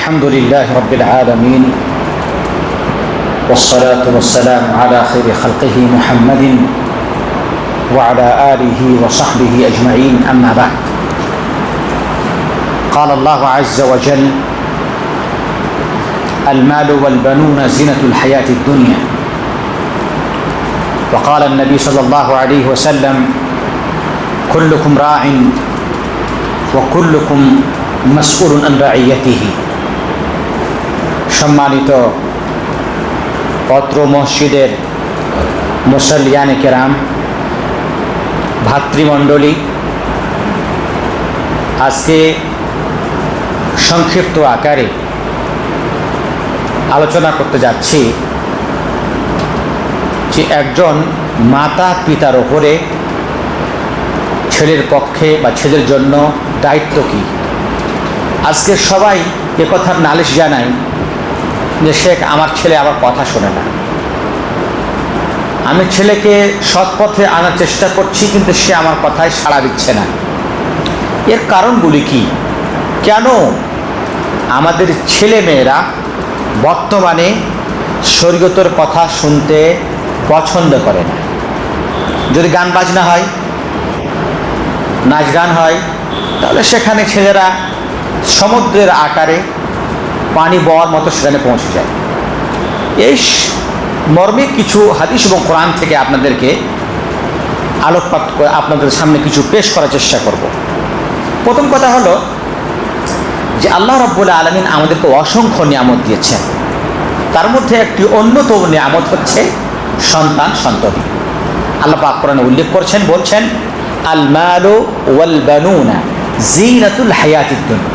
الحمد لله رب العالمين والصلاة والسلام على خير خلقه محمد وعلى آله وصحبه أجمعين أما بعد قال الله عز وجل المال والبنون زينة الحياة الدنيا وقال النبي صلى الله عليه وسلم كلكم راع وكلكم مسؤول عن رعيته সম্মানিত পত্র মসজিদের মুসল্লিয়ানে কেরাম, ভাতৃমণ্ডলী, আজকে সংক্ষিপ্ত আকারে আলোচনা করতে যাচ্ছি যে একজন মাতা পিতার ওপরে ছেলের পক্ষে বা ছেলের জন্য দায়িত্ব কী। আজকে সবাই এ কথার নালিশ জানায় যে শেখ, আমার ছেলে আমার কথা শোনে না, আমি ছেলেকে সৎ পথে আনার চেষ্টা করছি কিন্তু সে আমার কথায় সাড়া দিচ্ছে না। এর কারণগুলি কি? কেন আমাদের ছেলে মেয়েরা বর্তমানে শরীয়তের কথা শুনতে পছন্দ করে না? যদি গান বাজনা হয়, নাচ গান হয়, তাহলে সেখানে ছেলেরা সমুদ্রের আকারে পানি বওয়ার মতো সেখানে পৌঁছে যায়। এই মর্মে কিছু হাদিস এবং কোরআন থেকে আপনাদেরকে আলোকপাত করে আপনাদের সামনে কিছু পেশ করার চেষ্টা করব। প্রথম কথা হলো যে আল্লাহ রাব্বুল আলামিন আমাদেরকে অসংখ্য নিয়ামত দিয়েছেন। তার মধ্যে একটি অন্যতম নিয়ামত হচ্ছে সন্তান সন্ততি। আল্লাহ পাক কোরআনে উল্লেখ করছেন, বলছেন আল মালু ওয়াল বানুনা জিনাতুল হায়াতিদ দুনিয়া।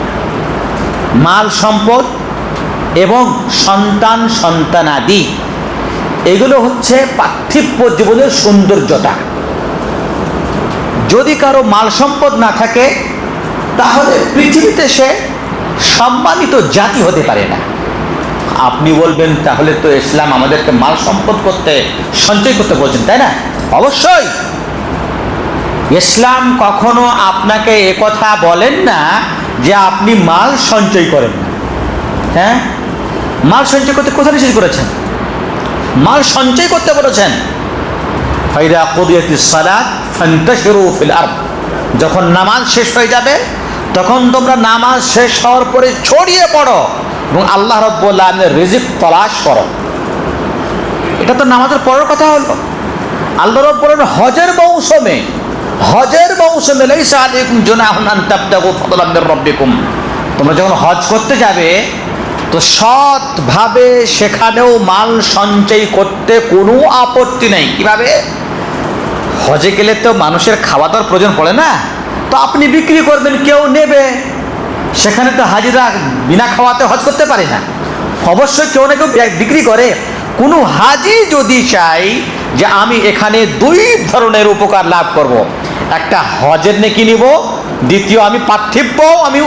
মাল সম্পদ এবং সন্তান সন্তানাদি এগুলো হচ্ছে পার্থিব জীবনের সৌন্দর্যতা। যদি কারো মাল সম্পদ না থাকে তাহলে পৃথিবীতে সে সম্মানিত জাতি হতে পারে না। আপনি বলবেন তাহলে তো ইসলাম আমাদেরকে মাল সম্পদ করতে, সঞ্চয় করতে বলছেন, তাই না? অবশ্যই ইসলাম কখনো আপনাকে একথা বলেন না যে আপনি মাল সঞ্চয় করেন না। হ্যাঁ, মাল সঞ্চয় করতে কোথায় নিষেধ করেছেন? মাল সঞ্চয় করতে বলেছেন ফাইদা কুদিয়াতিস সালাত ফান্তাশিরু ফিল আরদ। যখন নামাজ শেষ হয়ে যাবে তখন তোমরা নামাজ শেষ হওয়ার পরে ছড়িয়ে পড়ো এবং আল্লাহ রাব্বুল আলামিনের রিজিক তালাশ করো। এটা তো নামাজের পরের কথা হলো। আল্লাহ রাব্বুল আলামিন হজের মৌসুমে লাইসা আলাইকুম জুনাহুন আন তাবতাগু ফাদলাম মির রাব্বিকুম। তোমরা যখন হজ করতে যাবে তো সৎভাবে সেখানেও মাল সঞ্চয় করতে কোনো আপত্তি নেই। কিভাবে? হজে গেলে তো মানুষের খাওয়া দাওয়ার প্রয়োজন পড়ে না, তো আপনি বিক্রি করবেন, কেউ নেবে। সেখানে তো হাজিরা বিনা খাওয়াতে হজ করতে পারে না, অবশ্যই কেউ না কেউ বিক্রি করে। কোনো হাজি যদি চাই যে আমি এখানে দুই ধরনের উপকার লাভ করব, একটা হজের নেকি নিব, দ্বিতীয় আমি পার্থিব আমি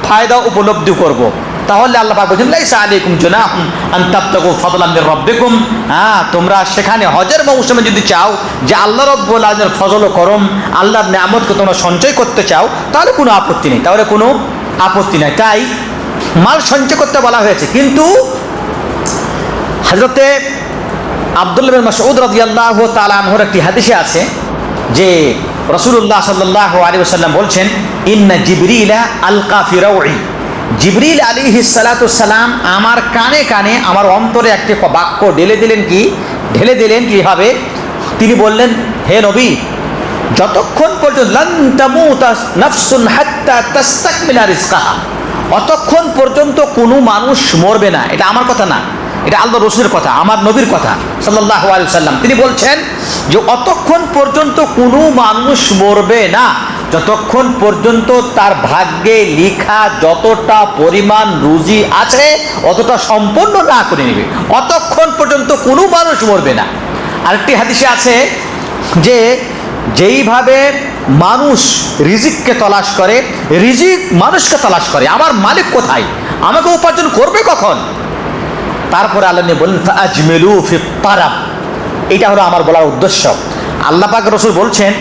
ফায়দা উপলব্ধি করব, তাহলে আল্লাহ পাক বলেন লাইসা আলাইকুম জুনাহুন আন তাবতাগু ফাদলাম মির রাব্বিকুম। তোমরা সেখানে হজের মৌসুমে যদি চাও যে আল্লাহ রাব্বুল আলামিনের ফজল ও করম, আল্লাহর নিয়ামতকে তোমরা সঞ্চয় করতে চাও, তাহলে কোনো আপত্তি নেই, তাই মাল সঞ্চয় করতে বলা হয়েছে। কিন্তু হযরতে আব্দুল্লাহ বিন মাসউদ রাদিয়াল্লাহু তাআলা আনহুর একটি হাদিসে আছে যে রাসূলুল্লাহ সাল্লাল্লাহু আলাইহি ওয়াসাল্লাম বলছেন ইন্না জিবরিলা আলকা ফি রাউই। জিবরিল আলাইহিস সালাতু সালাম আমার কানে কানে, আমার অন্তরে একটি বাক্য ঢেলে দিলেন কিভাবে? তিনি বললেন, হে নবী, যতক্ষণ পর্যন্ত লান তামুতা নাফসুন হাত্তা তাস্তাকমিলা রিজকাহা, অতক্ষণ পর্যন্ত কোনো মানুষ মরবে না। এটা আমার কথা না, এটা আল্লাহ রাসূলের কথা, আমার নবীর কথা সাল্লাল্লাহু আলাইহি ওয়াসাল্লাম। তিনি বলছেন যে অতক্ষণ পর্যন্ত কোনো মানুষ মরবে না যতক্ষণ পর্যন্ত তার ভাগ্যে লেখা যতটা পরিমাণ রুজি আছে অতটা সম্পন্ন না করে নেবে, অতক্ষণ পর্যন্ত কোনো মানুষ মরবে না। আরেকটি হাদিসে আছে যে যেইভাবে মানুষ রিজিককে তলাশ করে, রিজিক মানুষকে তলাশ করে, আমার মালিক কোথায়, আমাকে উপার্জন করবে কখন। তারপরে আল্লাহ বলেন ফাআজমিলু ফিত তারাব। এটা হলো আমার বলার উদ্দেশ্য। আল্লাহ পাক রাসূল বলছেন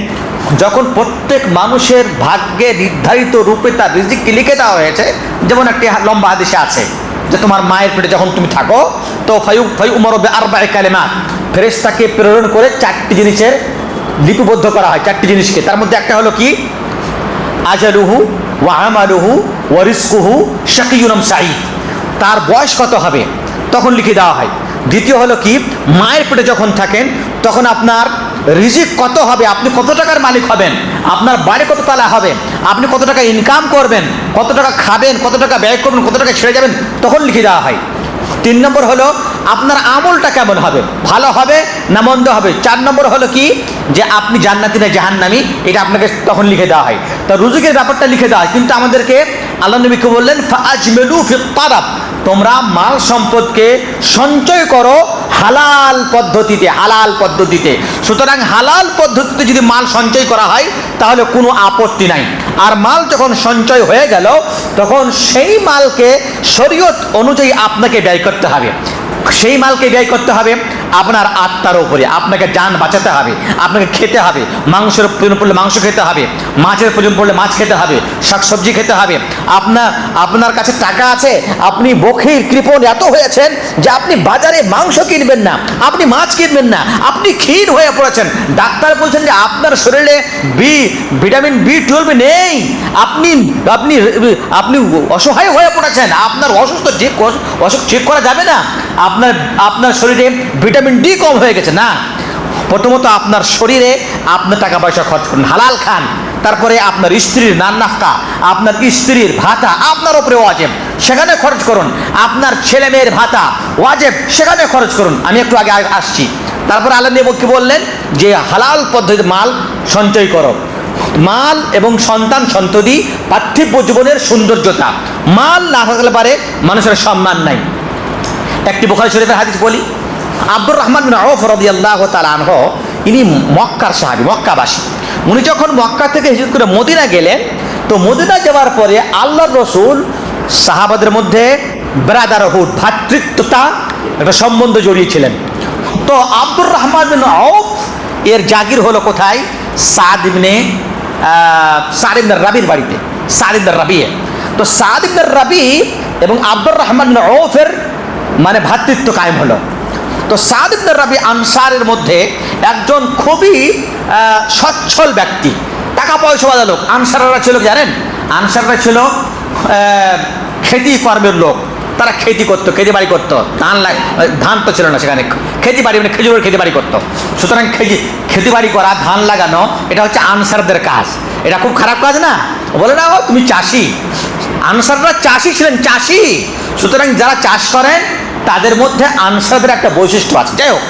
যখন প্রত্যেক মানুষের ভাগ্যে নির্ধারিত রূপে তার রিজিককে লিখে দেওয়া হয়েছে, যেমন একটি লম্বা হাদিসে আছে যে তোমার মায়ের পেটে যখন তুমি থাকো তো ফায়ু উমর আরবায়ে কালিমাত, ফেরেশতাকে প্রেরণ করে 4টি জিনিসের লিপিবদ্ধ করা হয়, 4টি জিনিসকে। তার মধ্যে একটা হলো কি, আজালুহু ওয়া আমালুহু ওয়া রিজকুহু শাকিয়ুন আম সাঈদ, তার বয়স কত হবে তখন লিখে দেওয়া হয়। দ্বিতীয় হলো কি, মায়ের পেটে যখন থাকেন তখন আপনার রিজিক কত হবে, আপনি কত টাকার মালিক হবেন, আপনার বাড়ি কত তালা হবে, আপনি কত টাকা ইনকাম করবেন, কত টাকা খাবেন, কত টাকা ব্যয় করবেন, কত টাকা ছেড়ে যাবেন, তখন লিখে দেওয়া হয়। 3 নম্বর হলো আপনার আমলটা কেমন হবে, ভালো হবে না মন্দ হবে। 4 নম্বর হলো কি, যে আপনি জান্নাতি না জাহান্নামী, এটা আপনাকে তখন লিখে দেওয়া হয়। তা রুজিকের ব্যাপারটা লিখে দেওয়া হয়, কিন্তু আমাদেরকে আল্লাহ নবীকে বললেন ফাআজমিলু ফিত তালাব, তোমরা মাল সম্পদকে সঞ্চয় করো হালাল পদ্ধতিতে, হালাল পদ্ধতিতে। সুতরাং হালাল পদ্ধতিতে যদি মাল সঞ্চয় করা হয় তাহলে কোনো আপত্তি নাই। আর মাল যখন সঞ্চয় হয়ে গেল তখন সেই মালকে শরীয়ত অনুযায়ী আপনাকে ব্যয় করতে হবে। সেই মালকে ব্যয় করতে হবে আপনার আত্মার উপরে, আপনাকে জান বাঁচাতে হবে, আপনাকে খেতে হবে, মাংসের প্রয়োজন পড়লে মাংস খেতে হবে, মাছের প্রয়োজন পড়লে মাছ খেতে হবে, শাকসবজি খেতে হবে। আপনার কাছে টাকা আছে, আপনি বখির কৃপণ এত হয়েছেন যে আপনি বাজারে মাংস কিনবেন না, আপনি মাছ কিনবেন না, আপনি ক্ষীণ হয়ে পড়েছেন, ডাক্তার বলছেন যে আপনার শরীরে ভিটামিন B12 নেই, আপনি আপনি আপনি অসহায় হয়ে পড়েছেন, আপনার অসুখ চেক করা যাবে না, আপনার শরীরে ভিটামিন D কম হয়ে গেছে। না, প্রথমত আপনার শরীরে আপনার টাকা পয়সা খরচ করুন, হালাল খান। তারপরে আপনার স্ত্রীর নান্নাফকা, আপনার স্ত্রীর ভাতা আপনার উপরে ওয়াজিব, সেখানে খরচ করুন। আপনার ছেলে মেয়ের ভাতা ওয়াজিব, সেখানে খরচ করুন। আমি একটু আগে আসছি। তারপরে আল্লাহ নবী কি বললেন, যে হালাল পদ্ধতিতে মাল সঞ্চয় করো। মাল এবং সন্তান সন্ততি পার্থিব জীবনের সৌন্দর্যতা, মাল না থাকলে পারে মানুষের সম্মান নাই। একটি বুখারী শরীফের হাদিস বলি, আব্দুর রহমান বিন আউফ রাদিয়াল্লাহু তাআলা আনহু, ইনি মক্কার সাহাবী, মক্কাবাসী। উনি যখন মক্কা থেকে হিজরত করে মদিনা গেলেন, তো মদিনা যাওয়ার পরে আল্লাহর রাসূল সাহাবাদের মধ্যে ব্রাদারহুড, ভ্রাতৃত্বতা একটা সম্বন্ধ জড়িয়েছিলেন। তো আব্দুর রহমান বিন আউফ এর জাগির হলো কোথায়, সাদ ইবনে রাবির বাড়িতে, সাদ ইবনে রাবি। তো সাদ ইবনে রাবি এবং আব্দুর রহমান বিন আউফের মানে ভ্রাতৃত্ব কায়েম হলো। তো সাদ ইবনে রাবি আনসারের মধ্যে একজন খুবই সচ্ছল ব্যক্তি, টাকা পয়সাওয়ালা লোক। আনসাররা ছিল, জানেন, আনসাররা ছিল খেতি কর্মের লোক, তারা খেতি করতো, খেতি বাড়ি করতো। ধান তো ছিল না সেখানে, খেতি বাড়ি মানে খেজুরের খেতি বাড়ি করতো। সুতরাং খেতি বাড়ি করা, ধান লাগানো, এটা হচ্ছে আনসারদের কাজ। এটা খুব খারাপ কাজ না, বলে না তুমি চাষি। আনসাররা চাষি ছিলেন, চাষি। সুতরাং যারা চাষ করেন তাদের মধ্যে আনসারদের একটা বৈশিষ্ট্য আছে। যাই হোক,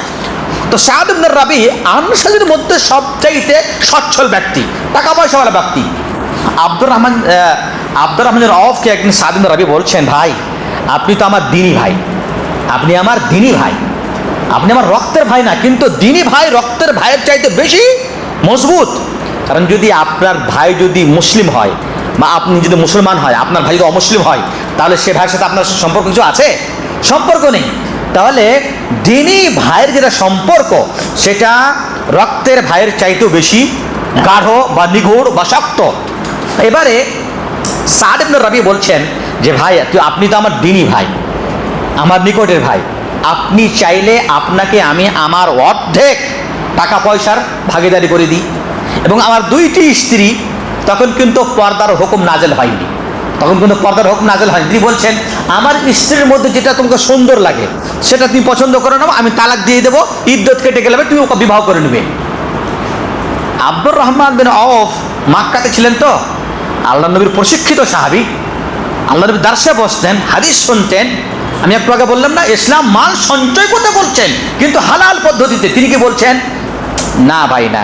তো সাদ ইবনে রাবি আনসারদের মধ্যে সবচাইতে সচ্ছল ব্যক্তি, টাকা পয়সাওয়ালা ব্যক্তি। আব্দুর রহমানের আউফকে একদিন সাদ ইবনে রাবি বলছেন, ভাই আপনি তো আমার দিনী ভাই, আপনি আমার দিনী ভাই, আপনি আমার রক্তের ভাই না, কিন্তু দিনী ভাই রক্তের ভাইয়ের চাইতে বেশি মজবুত। কারণ যদি আপনার ভাই যদি মুসলিম হয় বা আপনি যদি মুসলমান হয়, আপনার ভাই যদি অমুসলিম হয়, তাহলে সে ভাইয়ের সাথে আপনার সম্পর্ক কিছু আছে? সম্পর্ক নেই। তাহলে দিনী ভাইয়ের যেটা সম্পর্ক, সেটা রক্তের ভাইয়ের চাইতেও বেশি গাঢ় বা নিগুড় বা শক্ত। এবারে সাদ ইবনে রাবি বলছেন যে ভাই আপনি তো আমার দিনী ভাই, আমার নিকটের ভাই, আপনি চাইলে আপনাকে আমি আমার অর্ধেক টাকা পয়সার ভাগিদারি করে দিই। এবং আমার 2টি স্ত্রী, তখন কিন্তু পর্দার হুকুম নাজেল হয়নি, তখন কিন্তু পর্দার হুকুম নাজেল হয়নি। তিনি বলছেন আমার স্ত্রীর মধ্যে যেটা তোমাকে সুন্দর লাগে সেটা তুমি পছন্দ করে নাও, আমি তালাক দিয়ে দেবো, ইদ্যত কেটে গেলে তুমি ওকে বিবাহ করে নেবে। আব্দুর রহমান বিন আউফ মক্কাতে ছিলেন, তো আল্লাহ নবীর প্রশিক্ষিত সাহাবী, আল্লাহ নবী দার্সে বসতেন, হাদিস শুনতেন। আমি একটু আগে বললাম না, ইসলাম মাল সঞ্চয় করতে বলছেন কিন্তু হালাল পদ্ধতিতে। তিনি কি বলছেন, না ভাই না,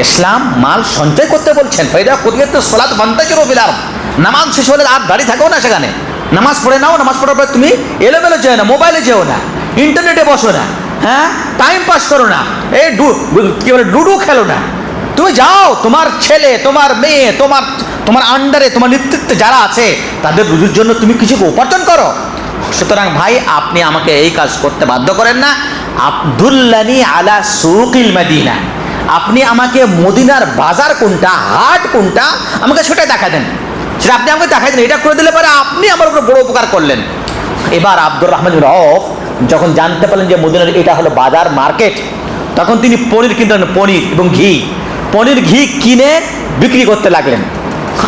ইসলাম মাল সঞ্চয় করতে বলছেন। ফাইদা কুদিয়াতুস সালাত ফান্তাশিরু ফিল আরদ, নামাজ শেষ হলে আর দাঁড়িয়ে থাকো না, সেখানে নামাজ পড়ে নাও। নামাজ পড়ার পর তুমি এলোমেলো যেও না, মোবাইলে যেও না, ইন্টারনেটে বসো না, হ্যাঁ টাইম পাস করো না, এই কি বলে লুডো খেলো না। তুমি যাও, তোমার ছেলে, তোমার মেয়ে, তোমার আন্ডারে, তোমার নেতৃত্বে যারা আছে তাদের রুজির জন্য তুমি কিছু উপার্জন করো। সুতরাং ভাই আপনি আমাকে এই কাজ করতে বাধ্য করেন না। আব্দুল্লানি আলা সুকিল মদিনা, আপনি আমাকে মদিনার বাজার কোনটা, হাট কোনটা, আমাকে সেটাই দেখা দেন, সেটা আপনি আমাকে দেখাই দেন। এটা করে দিলে পরে আপনি আমার উপর বড় উপকার করলেন। এবার আব্দুর রহমান বিন আওফ যখন জানতে পারলেন যে মদিনার এটা হলো বাজার, মার্কেট, তখন তিনি পনির কিনলেন, পনির এবং ঘি, পনির ঘি কিনে বিক্রি করতে লাগলেন।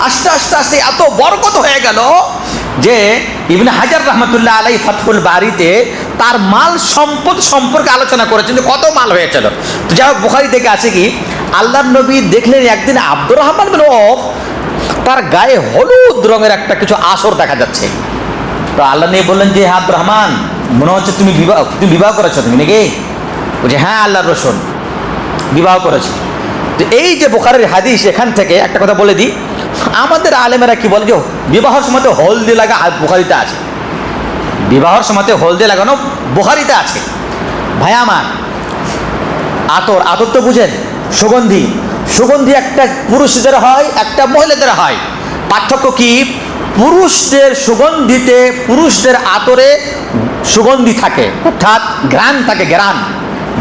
আস্তে আস্তে আস্তে এত বরকত হয়ে গেল যে ইবনে হাজার রহমতুল্লাহ আলাই ফাতহুল বারিতে তার মাল সম্পদ সম্পর্কে আলোচনা করেছেন যে কত মাল হয়েছিল। তো যাই হোক, বুখারী থেকে আছে কি, আল্লাহর নবী দেখলেন একদিন আব্দুর রহমান বিন আওফ তার গায়ে হলুদ রঙের একটা কিছু আসর দেখা যাচ্ছে। তো আল্লাহ নবী বললেন যে আব্দুর রহমান, মনে হচ্ছে তুমি বিবাহ করেছো, তুমি নাকি? বলছে হ্যাঁ আল্লাহর রাসূল, বিবাহ করেছি। তো এই যে বুখারীর হাদিস, এখান থেকে একটা কথা বলে দিই, আমাদের আলেমেরা কি বলে যে বিবাহের সময় তো হলদি লাগা বুখারীতে আছে, বিবাহের সময় হলদি লাগানো বুখারীতে আছে। ভাই আমার, আতর, আতর তো বুঝেন, সুগন্ধি, সুগন্ধি একটা পুরুষদের হয়, একটা মহিলাদের হয়। পার্থক্য কি? পুরুষদের সুগন্ধিতে, পুরুষদের আতরে সুগন্ধি থাকে, অর্থাৎ ঘ্রাণ থাকে,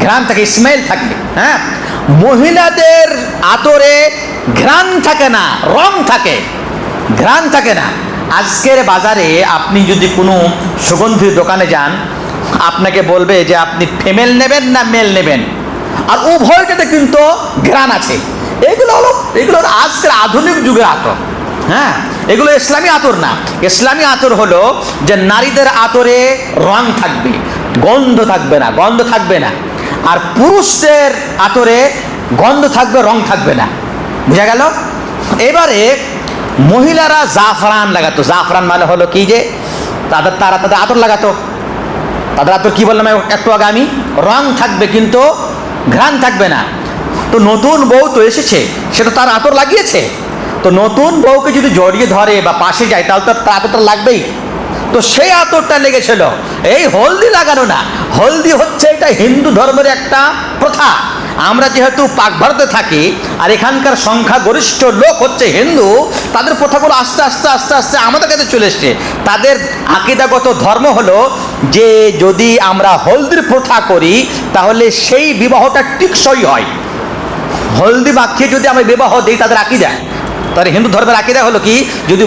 ঘ্রাণ থাকে, স্মেল থাকে। হ্যাঁ, মহিলাদের আতরে ঘ্রাণ থাকে না, রং থাকে, ঘ্রাণ থাকে না। আজকের বাজারে আপনি যদি কোনো সুগন্ধির দোকানে যান, আপনাকে বলবে যে আপনি ফিমেল নেবেন না মেল নেবেন, আর উভয়টাতে কিন্তু ঘ্রাণ আছে। এগুলো হলো আজকের আধুনিক যুগের আতর। হ্যাঁ, এগুলো ইসলামী আতর না। ইসলামী আতর হলো যে নারীদের আতরে রং থাকবে, গন্ধ থাকবে না, আর পুরুষদের আতরে গন্ধ থাকবে, রং থাকবে না। বুঝা গেল? এবারে মহিলারা জাফরান লাগাতো। জাফরান মানে হলো কি, যে তাদের আতর লাগাতো। তাদের আতর কি বললাম একটু আগে আমি, রং থাকবে কিন্তু ঘ্রাণ থাকবে না। তো নতুন বউ তো এসেছে, সেটা তার আতর লাগিয়েছে। তো নতুন বউকে যদি জড়িয়ে ধরে বা পাশে যায়, তাহলে তার আতরটা লাগবেই। তো সেই আতরটা লেগেছিল। এই হলদি লাগানো না, হলদি হচ্ছে এটা হিন্দু ধর্মের একটা প্রথা। আমরা যেহেতু পাক ভারতে থাকি আর এখানকার সংখ্যাগরিষ্ঠ লোক হচ্ছে হিন্দু, তাদের প্রথাগুলো আস্তে আস্তে আস্তে আস্তে আমাদের কাছে চলে এসছে। তাদের আকীদাগত ধর্ম হলো যে যদি আমরা হলদির প্রথা করি তাহলে সেই বিবাহটা টিকসই হয়। হলদি মাখিয়ে যদি আমরা বিবাহ দিই, তাদের আকীদা, তাদের হিন্দু ধর্মের আকীদা হলো কি, যদি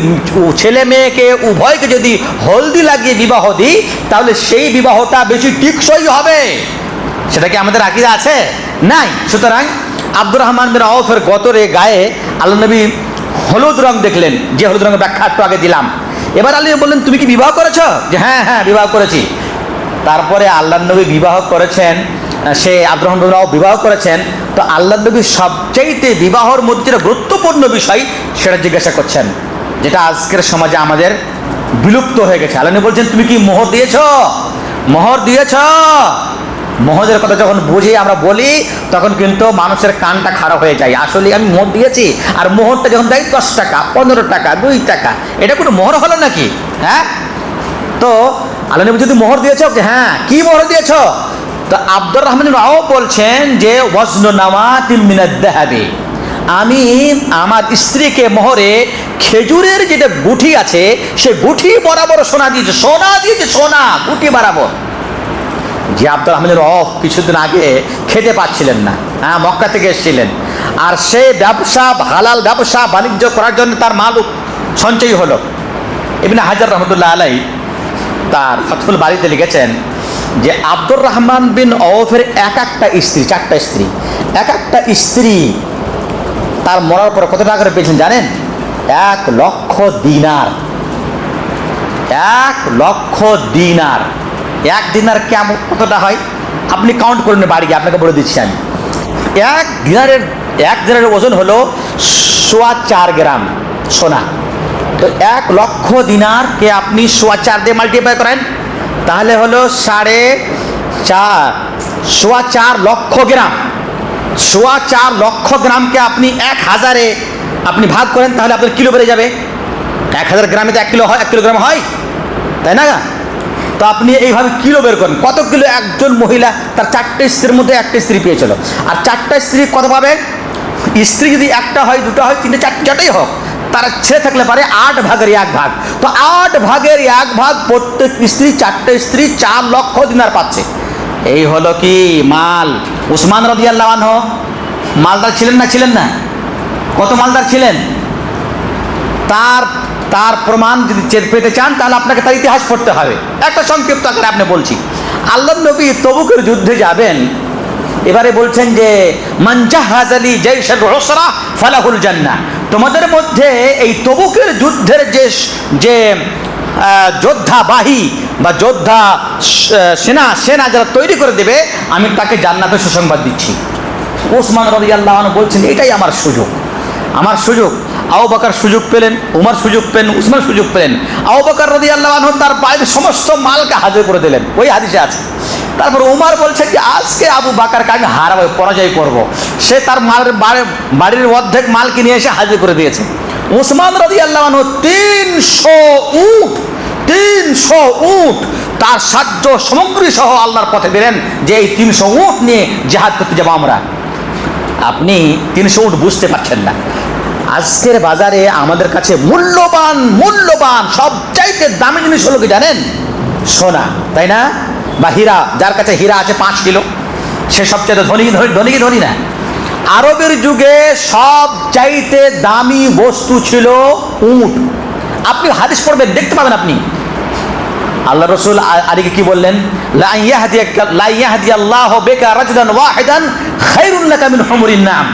ছেলে মেয়েকে উভয়কে যদি হলদি লাগিয়ে বিবাহ দিই তাহলে সেই বিবাহটা বেশি টিকসই হবে। সেটা কি আমাদের আকীদা আছে? নাই। সুতরাং আব্দুর রহমান বিন আওফের গতরে গায়ে আল্লাহ নবী হলুদ রং দেখলেন, যে হলুদ রঙের ব্যাখ্যা একটু আগে দিলাম। এবার আল্লাহ বললেন তুমি কি বিবাহ করেছো? যে হ্যাঁ হ্যাঁ বিবাহ করেছি। তারপরে আল্লাহ নবী বিবাহ করেছেন, সে আব্দুর রহমান বিন আওফ বিবাহ করেছেন। তো আল্লাহ নবী সবচাইতে বিবাহর মধ্যে যেটা গুরুত্বপূর্ণ বিষয় সেটা জিজ্ঞাসা করছেন, যেটা আজকের সমাজে আমাদের বিলুপ্ত হয়ে গেছে। আল্লাহ নবী বলছেন তুমি কি মোহর দিয়েছো? মোহর দিয়েছ? মোহরের কথা যখন বুঝি আমরা বলি, তখন কিন্তু মানুষের কানটা খারাপ হয়ে যায়। আসলে আমি মোহর দিয়েছি, আর মোহরটা যখন দেয় 10 টাকা, 15 টাকা, 2 টাকা, এটা কোনো মোহর হলো নাকি? হ্যাঁ, তো আল্লাহ নবী যদি মোহর দিয়েছ, হ্যাঁ কি মোহর দিয়েছ? তো আব্দুর রহমান বিন আওফ বলছেন যে ওয়াজনু নাওয়াতিন মিনাদ যাহাবি, আমি আমার স্ত্রীকে মোহরে খেজুরের যেটা গুঠি আছে সে গুঠি বরাবর সোনা দিয়েছে, সোনা গুঠি বরাবর। যে আব্দুর রহমান বিন আওফ কিছুদিন আগে খেতে পাচ্ছিলেন না, হ্যাঁ মক্কা থেকে এসেছিলেন, আর সেই ব্যবসা, হালাল ব্যবসা বাণিজ্য করার জন্য তার মাল সঞ্চয় হলো। ইবনে হাজার রহমতুল্লাহ আলাই তার ফাতহুল বারীতে লিখেছেন যে আব্দুর রহমান বিন আওফের এক একটা স্ত্রী, 4টা স্ত্রী, এক একটা স্ত্রী তার মরার পর কত টাকা করে পেয়েছেন জানেন? 1 লক্ষ দিনার। 1 লক্ষ দিনার। 1 দিনার কেমন কতটা হয় আপনি কাউন্ট করে নিন বাড়ি গিয়ে, আপনাকে বলে দিচ্ছি আমি। 1 দিনারের ওজন হলো 4.25 গ্রাম সোনা। তো 1 লক্ষ দিনারকে আপনি 4.25 দিয়ে মাল্টিপ্লাই করেন, তাহলে হলো 4.25 লক্ষ গ্রাম। 4.25 লক্ষ গ্রামকে আপনি 1000-এ আপনি ভাগ করেন, তাহলে আপনার কিলো বেড়ে যাবে। 1000 গ্রামে তো 1 কিলো হয়, 1 কিলোগ্রাম হয়, তাই না? তো আপনি এইভাবে কিলো বের করেন, কত কিলো একজন মহিলা তার 4টে স্ত্রীর মধ্যে 1টা স্ত্রী পেয়েছিল। আর 4টা স্ত্রী কত পাবে? স্ত্রী যদি 1টা হয়, 2টা হয়, 3টে, 4টে, যতই হোক, তার ছেলে থাকলে পারে 8 ভাগের 1 ভাগ। তো 8 ভাগের 1 ভাগ প্রত্যেক স্ত্রী, 4টে স্ত্রী 4 লক্ষ দিনার পাচ্ছে। এই হলো কি মাল। উসমান রাদিয়াল্লাহু আনহু মালদার ছিলেন না? ছিলেন না? কত মালদার ছিলেন? তার তার প্রমাণ যদি পেতে চান তাহলে আপনাকে তার ইতিহাস পড়তে হবে। একটা সংক্ষিপ্ত আকারে আপনি বলছি। আল্লাহর নবী তবুকের যুদ্ধে যাবেন, এবারে বলছেন যে মান জাহাজালি জাইশাল উসরা ফালাহুল জান্নাহ। তোমাদের মধ্যে এই তবুকের যুদ্ধের যে যোদ্ধাবাহী বা যোদ্ধা সেনা যারা তৈরি করে দেবে, আমি তাকে জান্নাতের সুসংবাদ দিচ্ছি। ওসমান রাদিয়াল্লাহু আনহু বলছেন এটাই আমার সুযোগ, আমার সুযোগ। আবু বকর সুযোগ পেলেন, উমর সুযোগ পেলেন, উসমান সুযোগ পেলেন। আবু বকর রাদিয়াল্লাহু আনহু তার বাইরের সমস্ত মালকে হাজির করে দিলেন, ওই হাদিসে আছে। তারপর উমর বলছেন যে আজকে আবু বকরকে আমি হারাবো, পরাজয় করব। সে তার বাড়ির অর্ধেক মালকে নিয়ে এসে হাজির করে দিয়েছে। উসমান রাদিয়াল্লাহু আনহু 300 উট তার সাহায্য সামগ্রী সহ আল্লাহর পথে দিলেন যে এই 300 উট নিয়ে জিহাদ করতে যাবো আমরা। আপনি 300 উট বুঝতে পারছেন না। আজকের বাজারে আমাদের কাছে মূল্যবান সবচাইতে দামি জিনিস হলো কি জানেন? সোনা, তাই না? বা হীরা। যার কাছে হীরা আছে 5 কিলো সে সবচাইতে ধনী না? আরবের যুগে সবচাইতে দামি বস্তু ছিল উট। আপনি হাদিস পড়বেন, দেখতে পাবেন আপনি। আল্লাহ রসুল আলীকে কি বললেন? লা ইয়াহদিয়াল্লাহু বিকা রাজুলান ওয়াহিদান খায়রুন লাকা মিন হুমুরিন নাম।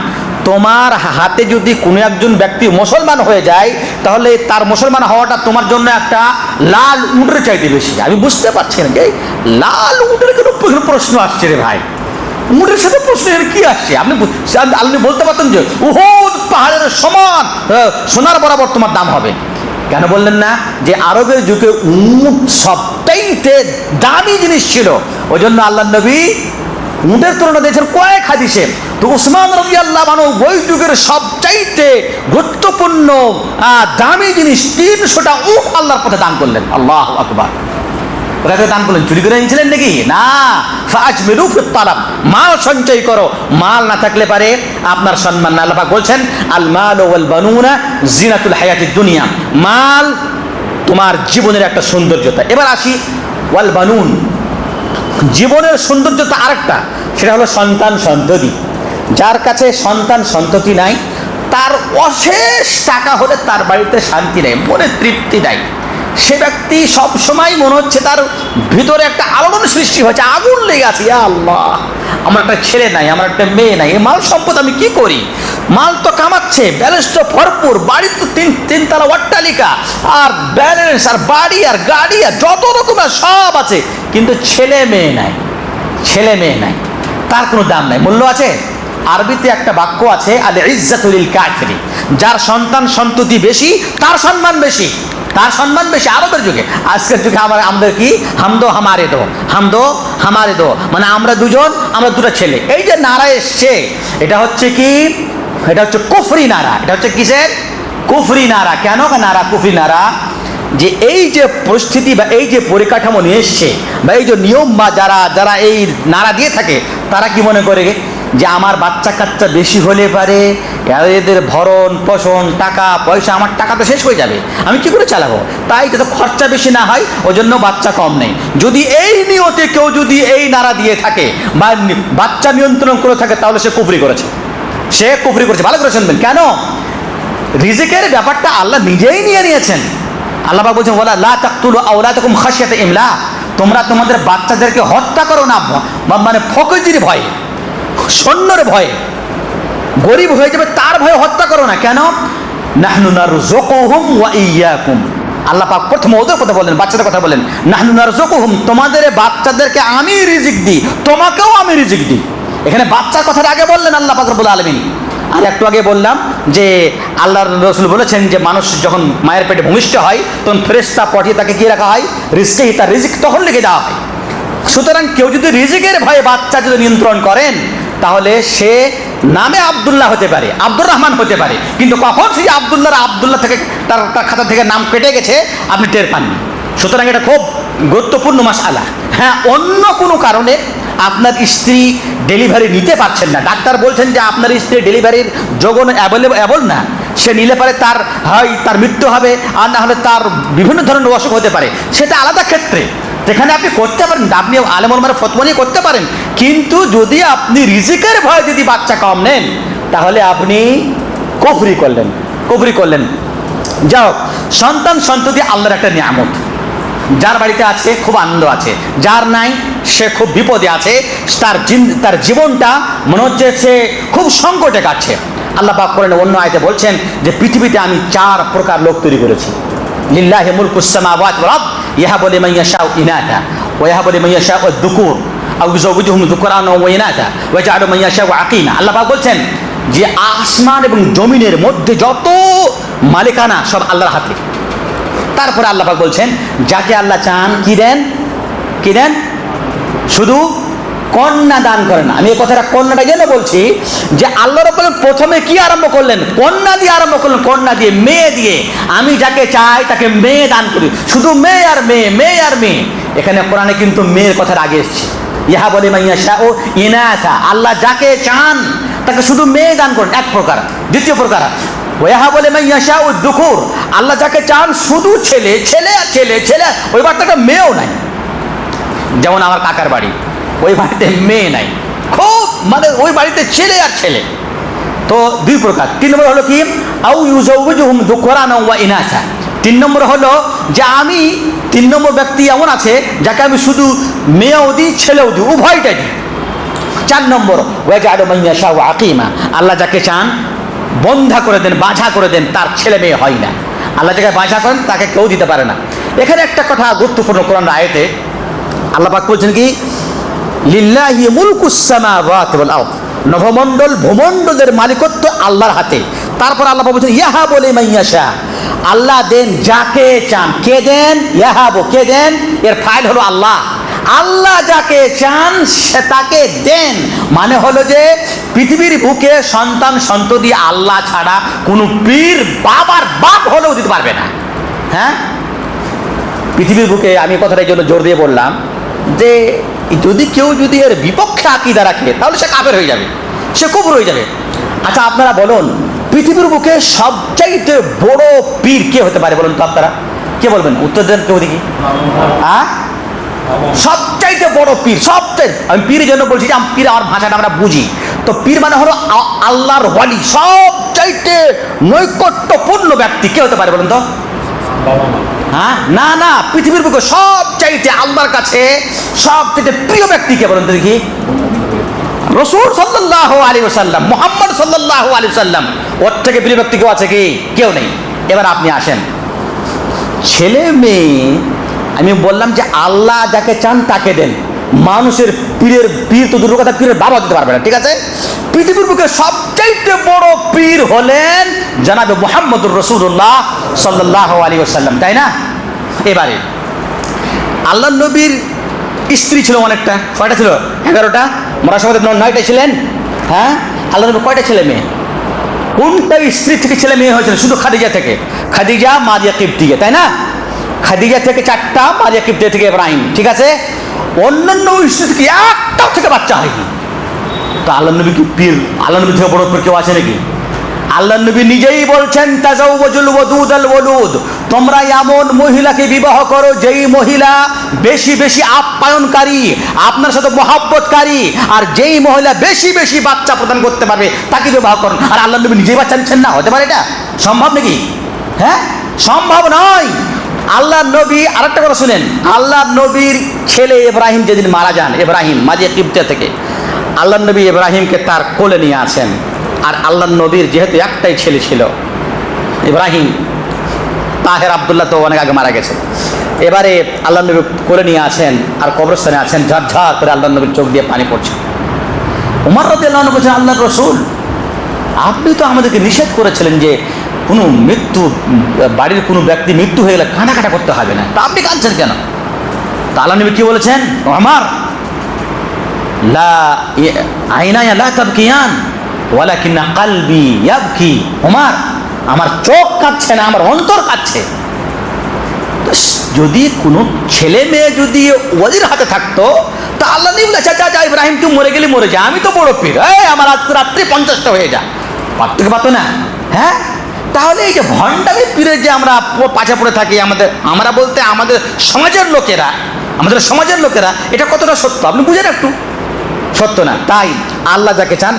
তোমার হাতে যদি কোনো একজন ব্যক্তি মুসলমান হয়ে যায়, তাহলে তার মুসলমান হওয়াটা তোমার জন্য একটা লাল উটের চাইতে বেশি। আমি বুঝতে পারছি না যে লাল উটের কোনো প্রশ্ন আসছে রে ভাই, উটের সাথে প্রশ্নের কি আসছে? আপনি বলতে পারতেন যে উহুদ পাহাড়ের সমান সোনার বরাবর তোমার দাম হবে। কেন বললেন না? যে আরবের যুগে উট সবটাইতে দামি জিনিস ছিল, ওই জন্য আল্লাহ নবী উটের তুলনা দিয়েছেন কয়েক হাদিসে। তো উসমান রাদিয়াল্লাহু আনহু ওই যুগের সবচাইতে গুরুত্বপূর্ণ দামি জিনিস 300টা উট আল্লাহর পথে দান করলেন। আল্লাহু আকবার। ওটাকে দান করলেন, চুরি করে এনেছিলেন নাকি? না। ফাআজমিলু ফিত তালাব, মাল সঞ্চয় করো। মাল না থাকলে পারে আপনার সম্মান না। আল্লাহ পাক বলছেন আল মাল ওয়াল বানুনা জিনাতুল হায়াতিদ দুনিয়া। মাল তোমার জীবনের একটা সৌন্দর্যতা। এবার আসি ওয়াল বানুন, জীবনের সৌন্দর্যতা আরেকটা, সেটা হলো সন্তান সন্ততি। যার কাছে সন্তান সন্ততি নাই, তার অশেষ টাকা হলে তার বাড়িতে শান্তি নেই, মনে তৃপ্তি নাই। সে ব্যক্তি সব সময় মনে হচ্ছে তার ভিতরে একটা আলোড়ন সৃষ্টি হয়েছে, আগুন লেগে আছে। ইয়া আল্লাহ, আমার একটা ছেলে নাই, আমার একটা মেয়ে নাই, এই মাল সম্পদ আমি কি করি? মাল তো কামাচ্ছে, ব্যালেন্স তো ভরপুর, বাড়ি তো তিনতলা অট্টালিকা, আর ব্যালেন্স আর বাড়ি আর গাড়ি আর যত রকমের সব আছে, কিন্তু ছেলে মেয়ে নাই, তার কোনো দাম নাই, মূল্য আছে? আরবিতে একটা বাক্য আছে আল ইজ্জাতু লিল কাফিরি, যার সন্তান সন্ততি বেশি তার সম্মান বেশি, আরবের যুগে। আজকের যুগে আমাদের কি হামদো হামারে দো, মানে আমরা দুজন, আমরা দুটো ছেলে। এই যে নারা এসছে, এটা হচ্ছে কি? এটা হচ্ছে কুফরি নারা। এটা হচ্ছে কিসের? কুফরি নারা। কেন নারা কুফরি নারা? যে এই যে পরিস্থিতি বা এই যে পরিকাঠামো নিয়ে এসছে বা এই যে নিয়ম বা যারা এই নারা দিয়ে থাকে, তারা কি মনে করে যে আমার বাচ্চা কাচ্চা বেশি হলে পারে এদের ভরণ পোষণ টাকা পয়সা, আমার টাকা তো শেষ হয়ে যাবে, আমি কি করে চালাবো? তাই যাতে খরচা বেশি না হয়, ওই জন্য বাচ্চা কম নেই। যদি এই নিয়তে কেউ যদি এই নারা দিয়ে থাকে বা বাচ্চা নিয়ন্ত্রণ করে থাকে, তাহলে সে কুফরি করেছে। ভালো করে শুনবেন। কেন? রিজিকের ব্যাপারটা আল্লাহ নিজেই নিয়ে নিয়েছেন। আল্লাহ পাক বলছেন ওয়ালা লা তাকতুলু আওলাদাকুম খাশিয়াতা ইমলাক, তোমরা তোমাদের বাচ্চাদেরকে হত্যা করো না মানে ফকরির ভয়ে, সৈন্যের ভয়ে, গরিব হয়ে যাবে তার ভয়ে হত্যা করো না। কেন? নাহনু নারযুকুহুম ওয়া ইয়্যাকুম, আল্লাহ পাক প্রথমে ওদের কথা বলেন, বাচ্চাদের কথা বলেন। নাহনু নারযুকুহুম, তোমাদের বাচ্চাদেরকে আমি রিজিক দিই, তোমাকেও আমি রিজিক দিই। এখানে বাচ্চার কথাটা আগে বললেন আল্লাহ পাক রব্বুল আলামিন। আর একটু আগে বললাম যে আল্লাহর রাসূল বলেছেন যে মানুষ যখন মায়ের পেটে ভূমিষ্ঠ হয়, তখন ফেরেশতা পাঠিয়ে তাকে কি রাখা হয়? রিজকে, তার রিজিক তখন লিখে দেওয়া হয়। সুতরাং কেউ যদি রিজিকের ভয়ে বাচ্চা যদি নিয়ন্ত্রণ করেন, তাহলে সে নামে আব্দুল্লাহ হতে পারে, আব্দুর রহমান হতে পারে, কিন্তু কখন সেই আব্দুল্লাহ থেকে তার খাতা থেকে নাম কেটে গেছে আপনি টের পাননি। সুতরাং এটা খুব গুরুত্বপূর্ণ মাসআলা। হ্যাঁ, অন্য কোনো কারণে আপনার স্ত্রী ডেলিভারি নিতে পারছেন না, ডাক্তার বলছেন যে আপনার স্ত্রী ডেলিভারির যোগ্য অ্যাবল না, সে নিলে পারে তার মৃত্যু হবে, আর না হলে তার বিভিন্ন ধরনের অসুখ হতে পারে, সেটা আলাদা ক্ষেত্রে। সেখানে আপনি করতে পারেন, আপনি আলেম ওলামার ফতোয়া নিয়ে করতে পারেন, কিন্তু যদি আপনি রিজিকের ভয়ে যদি বাচ্চা কম নেন তাহলে আপনি কুফরি করলেন। যাও, সন্তান সন্ততি আল্লাহর একটা নিয়ামত। যার বাড়িতে আছে খুব আনন্দ আছে, যার নাই সে খুব বিপদে আছে, তার জীবনটা মনে হচ্ছে সে খুব সংকটে কাটছে। আল্লাহ পাক করেন অন্য আয়াতে বলছেন যে পৃথিবীতে আমি 4 প্রকার লোক তৈরি করেছি। লিল্লাহি মুলকুস সামাওয়াতি ওয়াল আরদ ইয়াহাবু লিমান ইয়াশাউ ইনাথা ওয়া ইয়াহাবু লিমান ইয়াশাউ আয-যুকুর আও ইউযাওযিজুহুম যুকরানা ওয়া ইনাথা ওয়া ইয়াজআলু মান ইয়াশাউ আকিমা। আল্লাহ পাক বলছেন যে আসমান এবং জমিনের মধ্যে যত মালিকানা সব আল্লাহর হাতে। তারপরে আল্লাহ পাক বলছেন যাকে আল্লাহ চান কি দেন, শুধু কন্যা দান করেন। আমি এই কথাটা কন্যাটা গেলে বলছি যে আল্লাহ রাব্বুল আলামিন প্রথমে কি আরম্ভ করলেন? কন্যা দিয়ে আরম্ভ করলেন, কন্যা দিয়ে, মেয়ে দিয়ে। আমি যাকে চাই তাকে মেয়ে দান করি, শুধু মেয়ে আর মেয়ে। এখানে কোরআনে কিন্তু মেয়ের কথাটা আগে এসেছে, ইয়াহাবু লিমান ইয়াশাউ ইনাথা। আল্লাহ যাকে চান তাকে শুধু মেয়ে দান করেন, এক প্রকার। দ্বিতীয় প্রকার ওয়াহাবু লিমান ইয়াশাউ আয-যুকুর, আল্লাহ যাকে চান শুধু ছেলে। ওই বাচ্চাটা মেয়েও নাই। যেমন আমার কাকার বাড়ি, ওই বাড়িতে মেয়ে নাই, খুব মানে ওই বাড়িতে ছেলে। তো 2 প্রকার। 3 নম্বর হলো কি আউ ইউযাওযিজুহুম যুকরানা ওয়া ইনাথা। 3 নম্বর হলো যে আমি 3 নম্বর ব্যক্তি এমন আছে যাকে আমি শুধু মেয়েও দিই ছেলেও দিই, উভয়টাই দিই। 4 নম্বর ওয়াজআলু মান ইয়াশাউ আকিমা, আল্লাহ যাকে চান বন্ধা করে দেন, বাঁঝা করে দেন, তার ছেলে মেয়ে হয় না। আল্লাহ যাকে বাঁঝা করেন তাকে কেউ দিতে পারে না। এখানে একটা কথা গুরুত্বপূর্ণ, কোরআন আয়াতে আল্লাহ পাক বলছেন কি লিল্লাহি মুলকুস সামাওয়াতি ওয়াল আরদ, নভমণ্ডল ভূমণ্ডলের মালিকত্ব আল্লাহর হাতে। তারপর আল্লাহ পাক বলছেন ইয়াহাবু লিমান ইয়াশা, আল্লাহ দেন যাকে চান। কে দেন? ইয়াহাবু, কে দেন? এর ফাইল হলো আল্লাহ। আল্লাহ যাকে চান সে তাকে দেন, মানে হলো যে পৃথিবীর বুকে সন্তান সন্ততি আল্লাহ ছাড়া কোনো পীর বাবার বাপ হলেও দিতে পারবে না। হ্যাঁ, পৃথিবীর বুকে আমি কথাটা এই জন্য জোর দিয়ে বললাম যে যদি কেউ এর বিপক্ষে আকীদা রাখে তাহলে সে কাফের হয়ে যাবে, সে কুফর হয়ে যাবে। আচ্ছা আপনারা বলুন, পৃথিবীর বুকে সবচাইতে বড় পীর কে হতে পারে বলুন তো? আপনারা কে বলবেন? উত্তর দেন কেউ দেখি। সবচাইতে বড় পীর, আমি পীরের জন্য বলছি যে পীর আমার ভাষাটা আমরা বুঝি। তো পীর মানে হলো আল্লাহর ওয়ালি, সবচাইতে নৈকট্যপূর্ণ ব্যক্তি কে হতে পারে বলুন তো? হ্যাঁ, না, পৃথিবীর বুকে সবচাইতে আল্লাহর কাছে সবচাইতে প্রিয় ব্যক্তি কে বলুন তো দেখি? রাসূল সাল্লাল্লাহু আলাইহি ওয়াসাল্লাম, মুহাম্মদ সাল্লাল্লাহু আলাইহি ওয়াসাল্লাম। ওর থেকে প্রিয় ব্যক্তি কেউ আছে কি? কেউ নেই। এবার আপনি আসেন, ছেলে মেয়ে আমি বললাম যে আল্লাহ যাকে চান তাকে দেন। মানুষের পীর তো দূরের কথা, পীরের বাবা দিতে পারবে না, ঠিক আছে? পৃথিবীর বুকে সবচাইতে বড় পীর হলেন জনাবে মুহাম্মদুর রাসূলুল্লাহ সাল্লাল্লাহু আলাইহি ওয়াসাল্লাম, তাই না? এবারে আল্লাহ নবীর স্ত্রী ছিল অনেকটা, কয়টা ছিল? 11টা। মরার সময় 9টা ছিলেন। হ্যাঁ, আল্লাহ নবী কয়টা ছেলে মেয়ে? কোনটা স্ত্রী থেকে ছেলে মেয়ে হয়েছিল? শুধু খাদিজা থেকে, খাদিজা মারিয়া কিবতিয়া, তাই না? খাদিজা থেকে 4টা, মারিয়া কিবতিয়া থেকে ইব্রাহিম, ঠিক আছে? অন্যান্য স্ত্রী থেকে একটাও থেকে বাচ্চা হয়নি। তো আল্লাহ নবী কি পীর? আল্লাহ নবী থেকে বড় পীর কেউ আছে নাকি? আল্লাহ নবী নিজেই বলছেন তাজাওয়াজুল ওয়াদুদাল ওয়ালুদ, তোমরা এমন মহিলাকে বিবাহ করো যেই মহিলা বেশি বেশি আপ্যায়নকারী, আপনার সাথে মহব্বতকারী, আর যেই মহিলা বেশি বেশি বাচ্চা প্রদান করতে পারবে তাকে বিবাহ করুন। আর আল্লাহ নবী নিজেই বাচ্চা নিচ্ছেন না? হতে পারে এটা সম্ভব নাকি? হ্যাঁ, সম্ভব নয়। আল্লাহ নবী আরেকটা কথা শুনেন, আল্লাহ নবীর ছেলে ইব্রাহিম যেদিন মারা যান, ইব্রাহিম মারিয়া কিবতিয়া থেকে, আল্লাহ নবী ইব্রাহিমকে তার কোলে নিয়ে আসেন। আর আল্লাহ নবীর যেহেতু একটাই ছেলে ছিল ইব্রাহিম, তাহের আব্দুল্লাহ তো অনেক আগে মারা গেছে। এবারে আল্লাহ নবী কোলে নিয়ে আসেন আর কবরস্থানে আছেন, ঝরঝর করে আল্লাহ নবীর চোখ দিয়ে পানি পড়ছে। ওমর রাদিয়াল্লাহু আনহু বলছেন, আল্লাহর রাসূল আপনি তো আমাদেরকে নিষেধ করেছিলেন যে কোনো বাড়ির কোনো ব্যক্তি মৃত্যু হয়ে গেলে কান্নাকাটা করতে হবে না, তা আপনি কাঁদছেন কেন? তা আল্লাহ নবী কি বলেছেন? আমার লা আইনায়া লা তাবকিয়ান ওয়ালাকিন্না কলবি ইয়াবকি। ওমর, আমার চোখ কাঁদছে না, আমার অন্তর কাঁদছে। যদি কোনো ছেলে মেয়ে যদি ওয়ালির হাতে থাকতো তা আল্লাহ নবী বলে, যা ইব্রাহিম তুই মরে গেলি মরে যা, আমি তো বড় পীর, আমার আজকে রাত্রি 50টা হয়ে যা, পারতে পারতো না? হ্যাঁ, তাহলে এই যে ভণ্ডামি পীরের যে আমরা পাশে পড়ে থাকি, আমরা বলতে আমাদের সমাজের লোকেরা আমাদের সমাজের লোকেরা এটা কতটা সত্য আপনি বুঝেন একটু, সত্য না। তাই আল্লাহ যাকে চান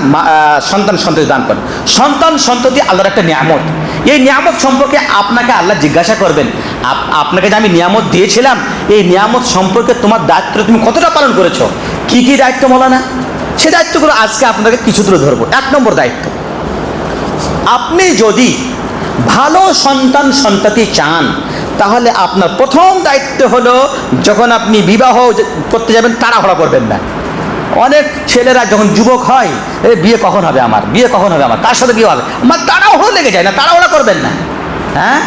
সন্তান সন্ততি দান করেন। সন্তান সন্ততি আল্লাহর একটা নিয়ামত। এই নিয়ামত সম্পর্কে আপনাকে আল্লাহ জিজ্ঞাসা করবেন, আপনাকে যে আমি নিয়ামত দিয়েছিলাম, এই নিয়ামত সম্পর্কে তোমার দায়িত্ব তুমি কতটা পালন করেছো। কি কি দায়িত্ব বলা না, সে দায়িত্বগুলো আজকে আপনাকে কিছু তুলে ধরবো। 1 নম্বর দায়িত্ব, আপনি যদি ভালো সন্তান সন্ততি চান, তাহলে আপনার প্রথম দায়িত্ব হলো, যখন আপনি বিবাহ করতে যাবেন তাড়াহুড়া করবেন না। অনেক ছেলেরা যখন যুবক হয়, বিয়ে কখন হবে আমার, বিয়ে কখন হবে আমার, তার সাথে বিয়ে হবে, আমার তাড়াহুড়ো লেগে যায় না, তাড়াহুড়া করবেন না। হ্যাঁ,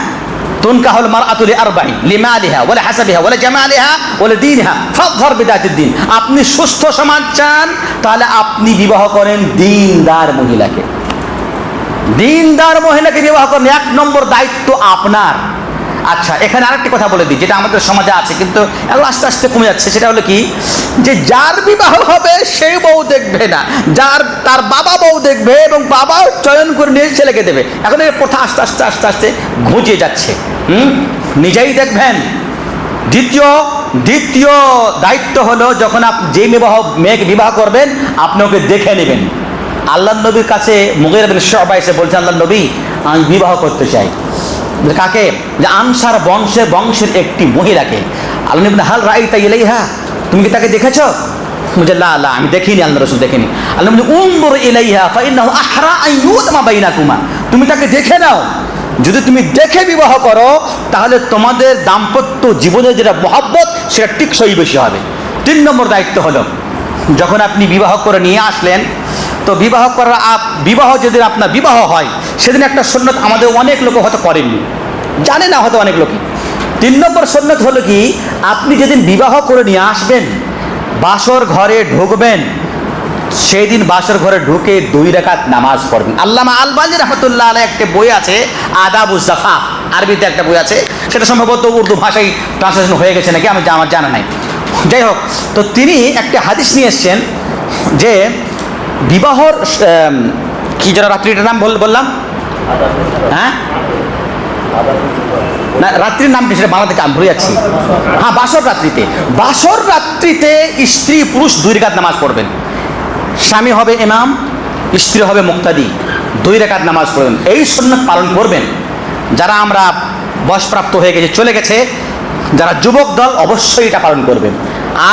তুনকাহুল মারআতু লিআরবাঈন লিমালিহা ওয়া লিহাসাবিহা ওয়া লিজামালিহা ওয়া লিদীনিহা ফাযফার বিযাতিদ দ্বীন। আপনি সুস্থ সমাজ চান, তাহলে আপনি বিবাহ করেন দিনদার মহিলাকে, দিনদার মহিলাকে বিবাহ করেন। 1 নম্বর দায়িত্ব আপনার। আচ্ছা, এখানে আরেকটি কথা বলে দিই, যেটা আমাদের সমাজে আছে কিন্তু এখন আস্তে আস্তে কমে যাচ্ছে। সেটা হলো কি, যে যার বিবাহ হবে সেই বউ দেখবে না, তার বাবা বউ দেখবে এবং বাবা চয়ন করে নিয়ে ছেলেকে দেবে। এখন এই প্রথা আস্তে আস্তে আস্তে আস্তে ঘুচিয়ে যাচ্ছে। নিজেই দেখবেন। দ্বিতীয় দায়িত্ব হলো, যখন আপনি যে মেয়েকে বিবাহ করবেন, আপনি ওকে দেখে নেবেন। আল্লাহ নবীর কাছে মুগীরা বিন শুবা এসে বলছেন, আল্লাহ নবী, আমি বিবাহ করতে চাই। কাকে? যে আনসার বংশের একটি মহিলাকে। আল্লাহ নবী, হাল রাআইতা ইলাইহা, তুমি কি তাকে দেখেছো? বলছে, লা লা, আমি দেখিনি, আল্লাহ রাসূল দেখিনি। আল্লাহ নবী, উনজুর ইলাইহা ফাইন্নাহু আহরা আন ইউতমা বাইনাকুমা, তুমি তাকে দেখে নাও। যদি তুমি দেখে বিবাহ করো, তাহলে তোমাদের দাম্পত্য জীবনের যেটা মহব্বত, সেটা টিকসই বেশি হবে। 3 নম্বর দায়িত্ব হলো, যখন আপনি বিবাহ করে নিয়ে আসলেন, তো বিবাহ যেদিন আপনার বিবাহ হয়, সেদিন একটা সুন্নত আমাদের অনেক লোক হয়তো করেননি, জানে না হয়তো অনেক লোকই। 3 নম্বর সুন্নত হলো কি, আপনি যেদিন বিবাহ করে নিয়ে আসবেন, বাসর ঘরে ঢুকবেন, সেই দিন বাসর ঘরে ঢুকে 2 রাকাত নামাজ পড়বেন। আল্লামা আলবানী রহমতুল্লাহ আলাইহি একটা বই আছে, আদাবুজ জাফাফ, আরবিতে একটা বই আছে, সেটা সম্ভবত উর্দু ভাষায় ট্রান্সলেশন হয়ে গেছে নাকি, আমার জানা নাই। যাই হোক, তো তিনি একটা হাদিস নিয়ে এসছেন যে বিবাহর কি যেন রাত্রিটার নাম বললাম, হ্যাঁ না, রাত্রির নাম কি সেটা বাংলা থেকে আমি ভুলে যাচ্ছি। হ্যাঁ, বাসর রাত্রিতে স্ত্রী পুরুষ 2 রাকাত নামাজ পড়বেন। স্বামী হবে ইমাম, স্ত্রী হবে মুক্তাদি, 2 রাকাত নামাজ পড়বেন। এই সুন্নাত পালন করবেন। যারা আমরা বয়সপ্রাপ্ত হয়ে গেছে, চলে গেছে, যারা যুবক দল, অবশ্যই এটা পালন করবেন।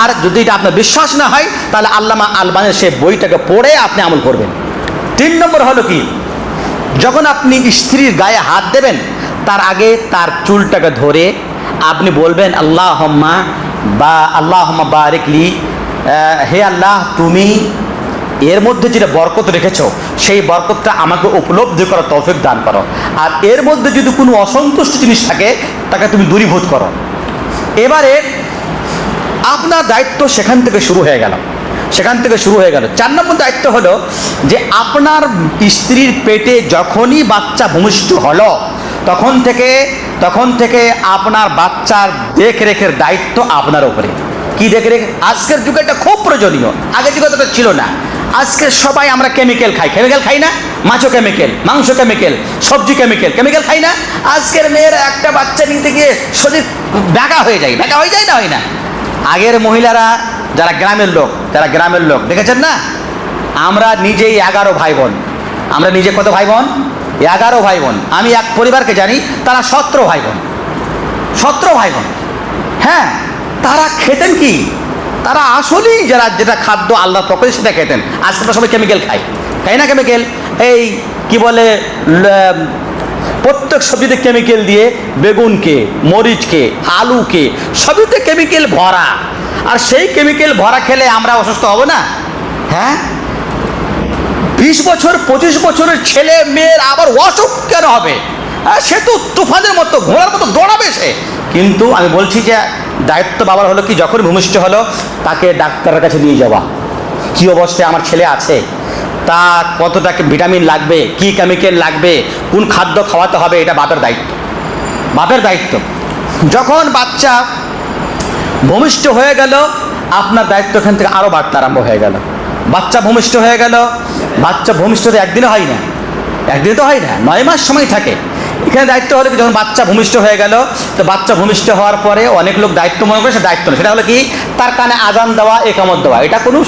আর যদি এটা আপনার বিশ্বাস না হয়, তাহলে আল্লামা আলবানীর সেই বইটাকে পড়ে আপনি আমল করবেন। 3 নম্বর হলো কি, যখন আপনি স্ত্রীর গায়ে হাত দেবেন, তার আগে তার চুলটাকে ধরে আপনি বলবেন, আল্লাহুম্মা বারিক লি, হে আল্লাহ, তুমি এর মধ্যে যেটা বরকত রেখেছো, সেই বরকতটা আমাকে উপলব্ধি করার তৌফিক দান করো। আর এর মধ্যে যদি কোনো অসন্তুষ্ট জিনিস থাকে, তাকে তুমি দূরীভূত করো। এবারে আপনার দায়িত্ব সেখান থেকে শুরু হয়ে গেল। 4 নম্বর দায়িত্ব হলো, যে আপনার স্ত্রীর পেটে যখনই বাচ্চা ভূমিষ্ঠ হলো, তখন থেকে আপনার বাচ্চার দেখরেখের দায়িত্ব আপনার উপরে। কি দেখরেখ? আজকের যুগে এটা খুব প্রয়োজনীয়, আগের যুগে তো ছিল না। আজকে সবাই আমরা কেমিক্যাল খাই না? মাছও কেমিক্যাল, মাংস কেমিক্যাল, সবজি কেমিক্যাল খাই না? আজকের মেয়েরা একটা বাচ্চা নিতে গিয়ে শরীর ব্যাকা হয়ে যায় না হয় না? আগের মহিলারা, যারা গ্রামের লোক দেখেছেন না, আমরা নিজেই 11 ভাই বোন। আমরা নিজে কত ভাই বোন? 11 ভাই বোন। আমি এক পরিবারকে জানি, তারা 17 ভাই বোন। হ্যাঁ, তারা খেতেন কি? তারা আসলেই যেটা খাদ্য আল্লাহ পক্ষে সেটা খেতেন। আজকে তো সবাই কেমিক্যাল খাই না? কেমিক্যাল, এই কি বলে, প্রত্যেক সবজিতে কেমিক্যাল দিয়ে, বেগুনকে, মরিচকে, আলুকে, সবইতে কেমিক্যাল ভরা। আর সেই কেমিক্যাল ভরা খেলে আমরা অসুস্থ হব না? হ্যাঁ, 20 বছর 25 বছরের ছেলে মেয়ের আবার অসুখ কেন হবে? সে তো তুফানের মতো, ঘোড়ার মতো দৌড়াবে সে। কিন্তু আমি বলছি যে দায়িত্ব বাবার হলো কি, যখন ভূমিষ্ঠ হলো, তাকে ডাক্তারের কাছে নিয়ে যাওয়া। কি অবস্থায় আমার ছেলে আছে, তার কতটা ভিটামিন লাগবে, কি কেমিক্যাল লাগবে, কোন খাদ্য খাওয়াতে হবে, এটা বাপের দায়িত্ব। যখন বাচ্চা ভূমিষ্ঠ হয়ে গেল, আপনার দায়িত্ব এখান থেকে আরও বাড়তে আরম্ভ হয়ে গেল। বাচ্চা ভূমিষ্ঠ হয়ে গেল, বাচ্চা ভূমিষ্ঠ তো একদিনে হয় না, 9 মাস সময় থাকে। এখানে দায়িত্ব হলো কি, যখন বাচ্চা ভূমিষ্ঠ হয়ে গেল, তো বাচ্চা ভূমিষ্ঠ হওয়ার পরে অনেক লোক দায়িত্ব মনে করে, সে দায়িত্ব না, সেটা হলো কি তার কানে আজান দেওয়া, একামত দেওয়া। এটা কোনো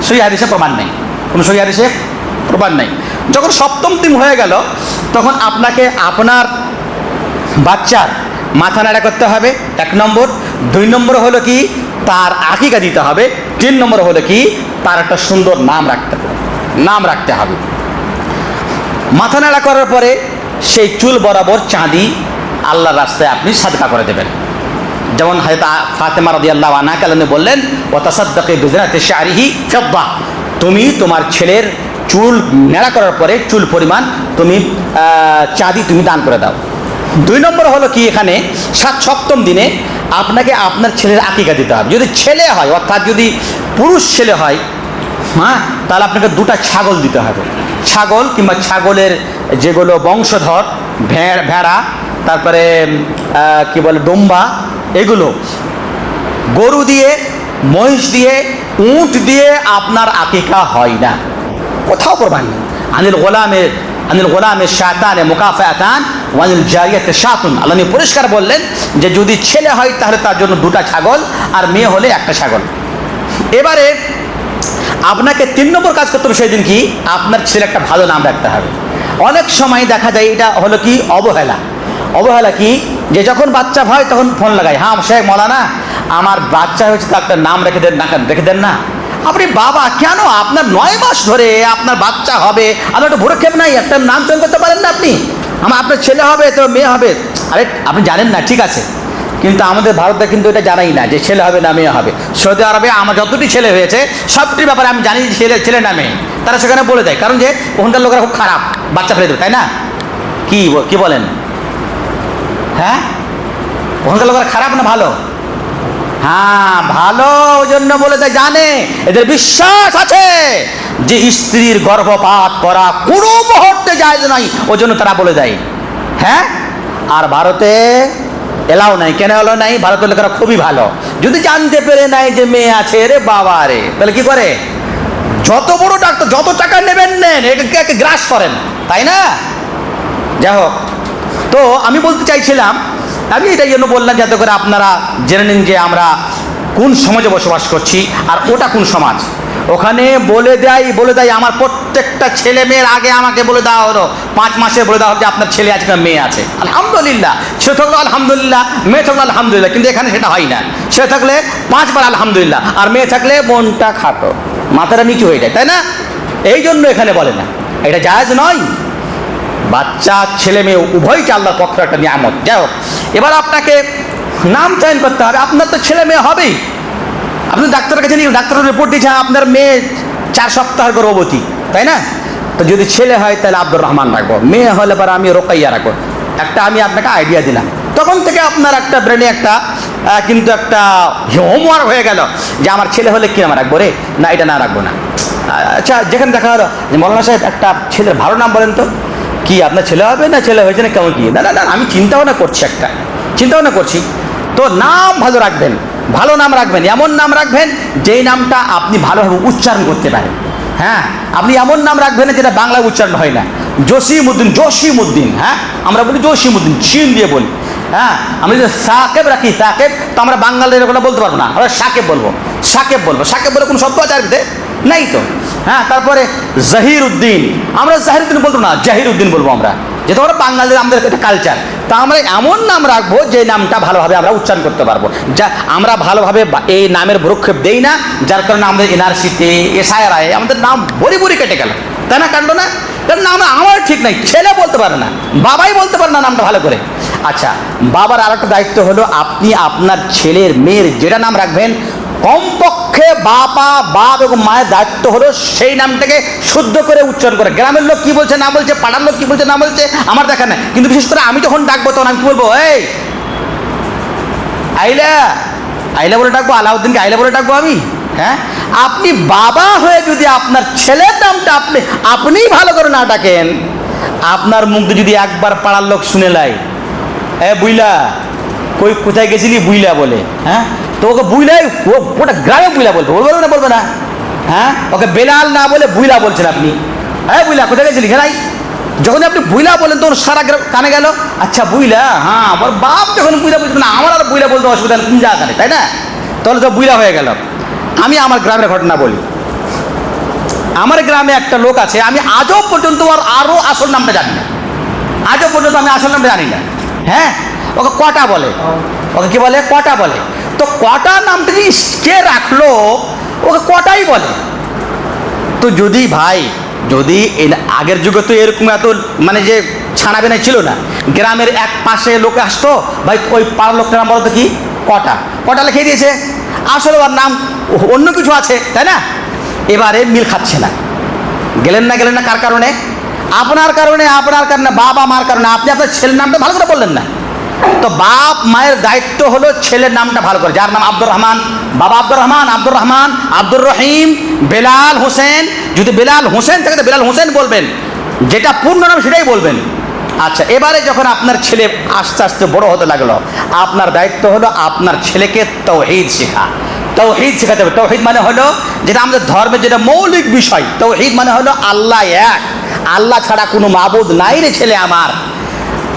সহি হাদিসে প্রমাণ নেই, কোনো সহি হাদিসে প্রমাণ নেই। যখন সপ্তম দিন হয়ে গেল, তখন আপনাকে আপনার বাচ্চার মাথা নাড়া করতে হবে, 1 নম্বর। 2 নম্বর হলো কি তার আকিকা দিতে হবে। 3 নম্বর হলো কি তার একটা সুন্দর নাম রাখতে হবে। মাথা নাড়া করার পরে সেই চুল বরাবর চাঁদি আল্লাহর রাস্তায় আপনি সাদকা করে দেবেন। যেমন হযরত ফাতেমা রাদিয়াল্লাহু আনহা কালেন বললেন, ওয়া তাসাদ্দাকি বিযরাতি শা'রিহি ফিদ্দা, তুমি তোমার ছেলের চুল নেড়া করার পরে চুল পরিমাণ তুমি চাঁদি তুমি দান করে দাও। 2 নম্বর হলো কি, এখানে 7ম দিনে আপনাকে আপনার ছেলের আকিকা দিতে হবে। যদি ছেলে হয়, অর্থাৎ যদি পুরুষ ছেলে হয়, হ্যাঁ, তাহলে আপনাকে 2টা ছাগল দিতে হবে। ছাগল কিংবা ছাগলের যেগুলো বংশধর, ভেড়া, তারপরে কি বলে ডোম্বা, এগুলো। গরু দিয়ে, মহিষ দিয়ে, উট দিয়ে আপনার আকিকা হয় না, কোথাও প্রমাণ নেই। আনিল গোলামের শাতানে মুকাফাতান ওয়ানিল জারিয়াতে শাতুন, আল্লাহ পরিষ্কার বললেন যে যদি ছেলে হয় তাহলে তার জন্য 2টা ছাগল, আর মেয়ে হলে 1টা ছাগল। এবারে আপনাকে 3 নম্বর কাজ করতে হবে সেই দিন কি, আপনার ছেলে একটা ভালো নাম রাখতে হবে। অনেক সময় দেখা যায় এটা হলো কি অবহেলা কি, যে যখন বাচ্চা হয় তখন ফোন লাগায়, হ্যাঁ শেখ মৌলানা আমার বাচ্চা হয়েছে, তার একটা নাম রেখে দেন না। আপনি বাবা, কেন আপনার 9 মাস ধরে আপনার বাচ্চা হবে, আপনার একটা ভুরুক্ষেপ নাই, একটা নাম চয়ন করতে পারেন না আপনি? আপনার ছেলে হবে তো মেয়ে হবে, আরে আপনি জানেন না, ঠিক আছে, কিন্তু আমাদের ভারতে কিন্তু এটা জানাই না যে ছেলে হবে না মেয়ে হবে। সৌদি আরবে আমার যতটি ছেলে হয়েছে সবটির ব্যাপারে আমি জানি ছেলে না মেয়ে, তারা সেখানে বলে দেয়, কারণ যে ওখানকার লোকেরা খুব খারাপ, বাচ্চা ফেলে দেবে, তাই না? কি বলেন? হ্যাঁ, ওখানকার লোকেরা খারাপ না ভালো? হ্যাঁ ভালো, ওই জন্য বলে দেয়, জানে, এদের বিশ্বাস আছে যে স্ত্রীর গর্ভপাত করা কোনো মুহূর্তে জায়েজ নয়, ওই জন্য তারা বলে দেয়। হ্যাঁ, আর ভারতে এলাও নাই। কেন এলাও নাই? ভারতের লোকেরা খুবই ভালো, যদি জানতে পেরে নাই যে মেয়ে আছে, রে বাবা রে, তাহলে কি করে, যত বড় ডাক্তার যত টাকা নেবেন নেন, একে গ্রাস করেন, তাই না? যাই হোক, তো আমি বলতে চাইছিলাম, আমি এটাই জন্য বললাম যাতে করে আপনারা জেনে নিন যে আমরা কোন সমাজে বসবাস করছি আর ওটা কোন সমাজ। ওখানে বলে দেয় আমার প্রত্যেকটা ছেলে মেয়ের আগে আমাকে বলে দেওয়া হলো, 5 মাসে বলে দেওয়া হলো যে আপনার ছেলে আছে না মেয়ে আছে। আলহামদুলিল্লাহ, ছেলে থাকলে আলহামদুলিল্লাহ, মেয়ে থাকলে আলহামদুলিল্লাহ, কিন্তু এখানে সেটা হয় না। ছেলে থাকলে 5 বার আলহামদুলিল্লাহ, আর মেয়ে থাকলে মনটা খাটো, মাথাটা নিচু হয়ে যায়, তাই না? এই জন্য এখানে বলে না, এটা জায়েজ নয়। বাচ্চা ছেলে মেয়ে উভয়কে আল্লাহর পক্ষে একটা নিয়ামত। যাই হোক, এবার আপনাকে নাম চয়ন করতে হবে। আপনার তো ছেলে মেয়ে হবেই, আপনি ডাক্তারের কাছে নিয়ে ডাক্তারের রিপোর্ট দিয়েছে আপনার মেয়ে 4 সপ্তাহের গর্ভবতী, তাই না? তো যদি ছেলে হয় তাহলে আব্দুর রহমান রাখবো, মেয়ে হলে পরে আমি রোকাইয়া রাখবো। একটা আমি আপনাকে আইডিয়া দিলাম, তখন থেকে আপনার একটা ব্রেনে কিন্তু একটা হোমওয়ার্ক হয়ে গেল যে আমার ছেলে হলে কি নাম রাখবো রে, না এটা না রাখবো না। আচ্ছা, যেখানে দেখা হলো যে মৌলানা সাহেব একটা ছেলের ভালো নাম বলেন তো, কি আপনার ছেলে হবে না ছেলে হয়েছে না কেমন কি? না আমি চিন্তা ভাবনা করছি। তো নাম ভালো রাখবেন, ভালো নাম রাখবেন, এমন নাম রাখবেন যেই নামটা আপনি ভালোভাবে উচ্চারণ করতে পারেন। হ্যাঁ, আপনি এমন নাম রাখবেন যেটা বাংলায় উচ্চারণ হয় না। জসিমউদ্দিন, হ্যাঁ আমরা বলি জসিমউদ্দিন, চিন দিয়ে বলি। হ্যাঁ, আমরা যদি সাকেব রাখি, সাকেব তো আমরা বাঙালির ওখানে বলতে পারবো না, আমরা সাকেব বলবো। সাকেব বলে কোনো শব্দ আছে আরবিতে? নাই তো। হ্যাঁ, তারপরে জাহির উদ্দিন, আমরা জাহির উদ্দিন বলবো না, জাহির উদ্দিন বলবো আমরা, যেহেতু আমরা বাঙালির, আমাদের একটা কালচার। তা আমরা এমন নাম রাখবো যে নামটা ভালোভাবে আমরা উচ্চারণ করতে পারবো, যা আমরা ভালোভাবে এই নামের ভ্রুক্ষেপ দেই না, যার কারণে আমাদের এনআরসিতে এসআইআরআই আমাদের নাম বড়ি কেটে গেল, তাই না? কাণ্ড না? কারণ নাম আমার ঠিক নাই, ছেলে বলতে পারে না, বাবাই বলতে পারে না নামটা ভালো করে। আচ্ছা, বাবার আর একটা দায়িত্ব হলো, আপনি আপনার ছেলের মেয়ের যেটা নাম রাখবেন, কমপক্ষে বাপ এবং মায়ের দায়িত্ব হলো সেই নামটাকে শুদ্ধ করে উচ্চারণ করে। গ্রামের লোক কি বলছে না বলছে, পাড়ার লোক কি বলছে না বলছে আমার দেখা নাই, কিন্তু বিশেষ করে আমি যখন ডাকবো তখন আমি কি বলবো, এই আইলা বলে ডাকবো, আলাউদ্দিনকে আইলা বলে ডাকবো আমি? হ্যাঁ, আপনি বাবা হয়ে যদি আপনার ছেলের নামটা আপনি ভালো করে না ডাকেন, আপনার মুখে যদি একবার পাড়ার লোক শুনে লাই, বুইলা কোথায় গেছিলি বুইলা বলে, হ্যাঁ, তো ওকে বুইলাই, ওটা গ্রামে বুইলা বলবে না? হ্যাঁ, ওকে বেলাল না বলে বুইলা বলছেন আপনি, হ্যাঁ বুইলা কোথায় গেছিলি, খেলাই যখন আপনি বুইলা বলেন তখন সারা কানে গেল, আচ্ছা বুইলা, হ্যাঁ আমার বাপ যখন বুইলা বলছে না, আমার আর বুইলা বলতে অসুবিধা নেই, যা কানে, তাই না? তাহলে তো বুইলা হয়ে গেল। আমি আমার গ্রামের ঘটনা বলি। আমার গ্রামে একটা লোক আছে, আমি আজও পর্যন্ত ওর আরও আসল নামটা জানি না, আজও পর্যন্ত আমি আসল নামটা জানি না। হ্যাঁ, ওকে কটা বলে, ওকে কি বলে, কটা বলে। তো কটা নামটা যে কে রাখলো, ওকে কটাই বলে। তো যদি ভাই, যদি আগের যুগে তো এরকম এত মানে যে ছানাবেনা ছিল না, গ্রামের এক পাশে লোকে আসতো, ভাই ওই পাড়ার লোকটার নাম বলতো কি, কটা, কটা লিখে দিয়েছে, আসলে ওর নাম অন্য কিছু আছে, তাই না? এবারে মিল খাচ্ছে না। গেলেন না কার কারণে? আপনার কারণে, আপনার কারণে, বাবা মার কারণে। আপনি আপনার ছেলের নামটা ভালো করে বললেন না। তো বাপ মায়ের দায়িত্ব হলো ছেলের নামটা ভালো করে। যার নাম আব্দুর রহমান, বাবা আব্দুর রহমান, আব্দুর রহমান, আব্দুর রহিম, বেলাল হোসেন, যদি বেলাল হোসেন থাকে তো বেলাল হোসেন বলবেন, যেটা পূর্ণ নাম সেটাই বলবেন। আচ্ছা, এবারে যখন আপনার ছেলে আস্তে আস্তে বড় হতে লাগলো, আপনার দায়িত্ব হলো আপনার ছেলেকে তাওহীদ শেখা, তাওহীদ শেখাতে হবে। তাওহীদ মানে হলো যেটা আমাদের ধর্মের যেটা মৌলিক বিষয়। তাওহীদ মানে হলো আল্লাহ এক, আল্লাহ ছাড়া কোনো মাবুদ নাই রে ছেলে আমার।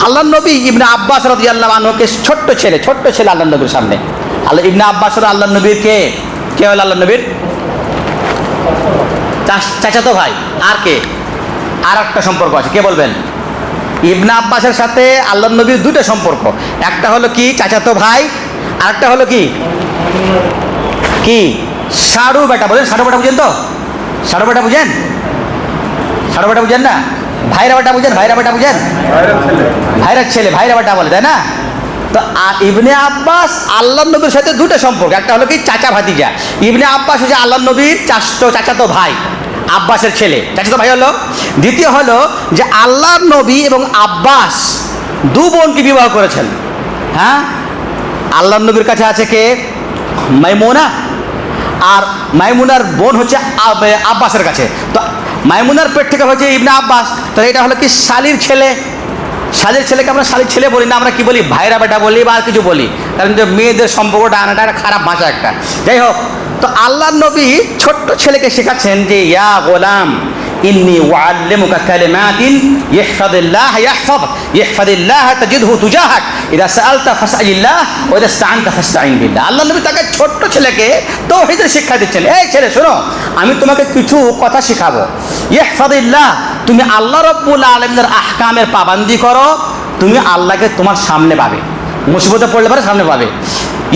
আল্লাহ নবী ইবনে আব্বাস রাদিয়াল্লাহু আনহুকে ছোট্ট ছেলে আল্লাহ নবীর সামনে, আল্লাহ ইবনে আব্বাস আল্লাহ নবীর কে হলো আল্লাহ নবীর চাচাতো ভাই। আর কে, আর একটা সম্পর্ক আছে, কে বলবেন? ইবনে আব্বাসের সাথে আল্লাহ নবীর দুটো সম্পর্ক, একটা হলো কি চাচাতো ভাই, আর একটা হলো কি কি সাড়ু বেটা। বলেন সাড়ু বেটা বুঝেন তো? সাড়ু বেটা বুঝেন? সাড়ু বেটা বুঝেন না? ভাইরা বেটা বুঝেন? ভাইরা বেটা বুঝেন? ভাইরার ছেলে, ভাইরা বেটা বলে, তাই না? তো ইবনে আব্বাস আল্লাহ নবীর সাথে দুটো সম্পর্ক, একটা হলো কি চাচা ভাতিজা। ইবনে আব্বাস হচ্ছে আল্লাহ নবীর চাচাতো ভাই, আব্বাসের ছেলে, চাচাতো ভাই হলো। দ্বিতীয় হলো যে আল্লাহ নবী এবং আব্বাস দু বোনকে বিবাহ করেছেন। হ্যাঁ, আল্লাহ নবীর কাছে আছে কে, মাইমুনা, আর মাইমুনার বোন হচ্ছে আব্বাসের কাছে। তো মাইমুনার পেট থেকে হচ্ছে ইবনে আব্বাস। তাহলে এটা হলো কি শালির ছেলে। শালির ছেলেকে আমরা শালির ছেলে বলি না, আমরা কি বলি, ভাইরা বেটা বলি বা আর কিছু বলি, কারণ যে মেয়েদের সম্পর্কটা আনাটা একটা খারাপ ভাষা একটা। যাই হোক, তো আল্লাহ নবী ছোট্ট ছেলেকে শেখাচ্ছেন যে ইয়া গোলাম ইন্নী উআল্লিমুকা কালিমাতিন ইহফাযিল্লাহ ইয়াহফাযক ইহফাযিল্লাহ তাজিদহু তুজাহাক ইযা সাআলতা ফাসআলিল্লাহ ওয়া ইযা ইসতাআনতা ফাসতাঈন বিল্লাহ। আল্লাহ নবী তাকে ছোট্ট ছেলেকে তাওহীদের শিক্ষা দিচ্ছেন। এই ছেলে শোনো, আমি তোমাকে কিছু কথা শেখাবো। ইহফাযিল্লাহ, তুমি আল্লাহ রাব্বুল আলামিনের আহকামের পাবন্দি করো, তুমি আল্লাহকে তোমার সামনে পাবে, মুসিবতে পড়লে পরে সামনে পাবে।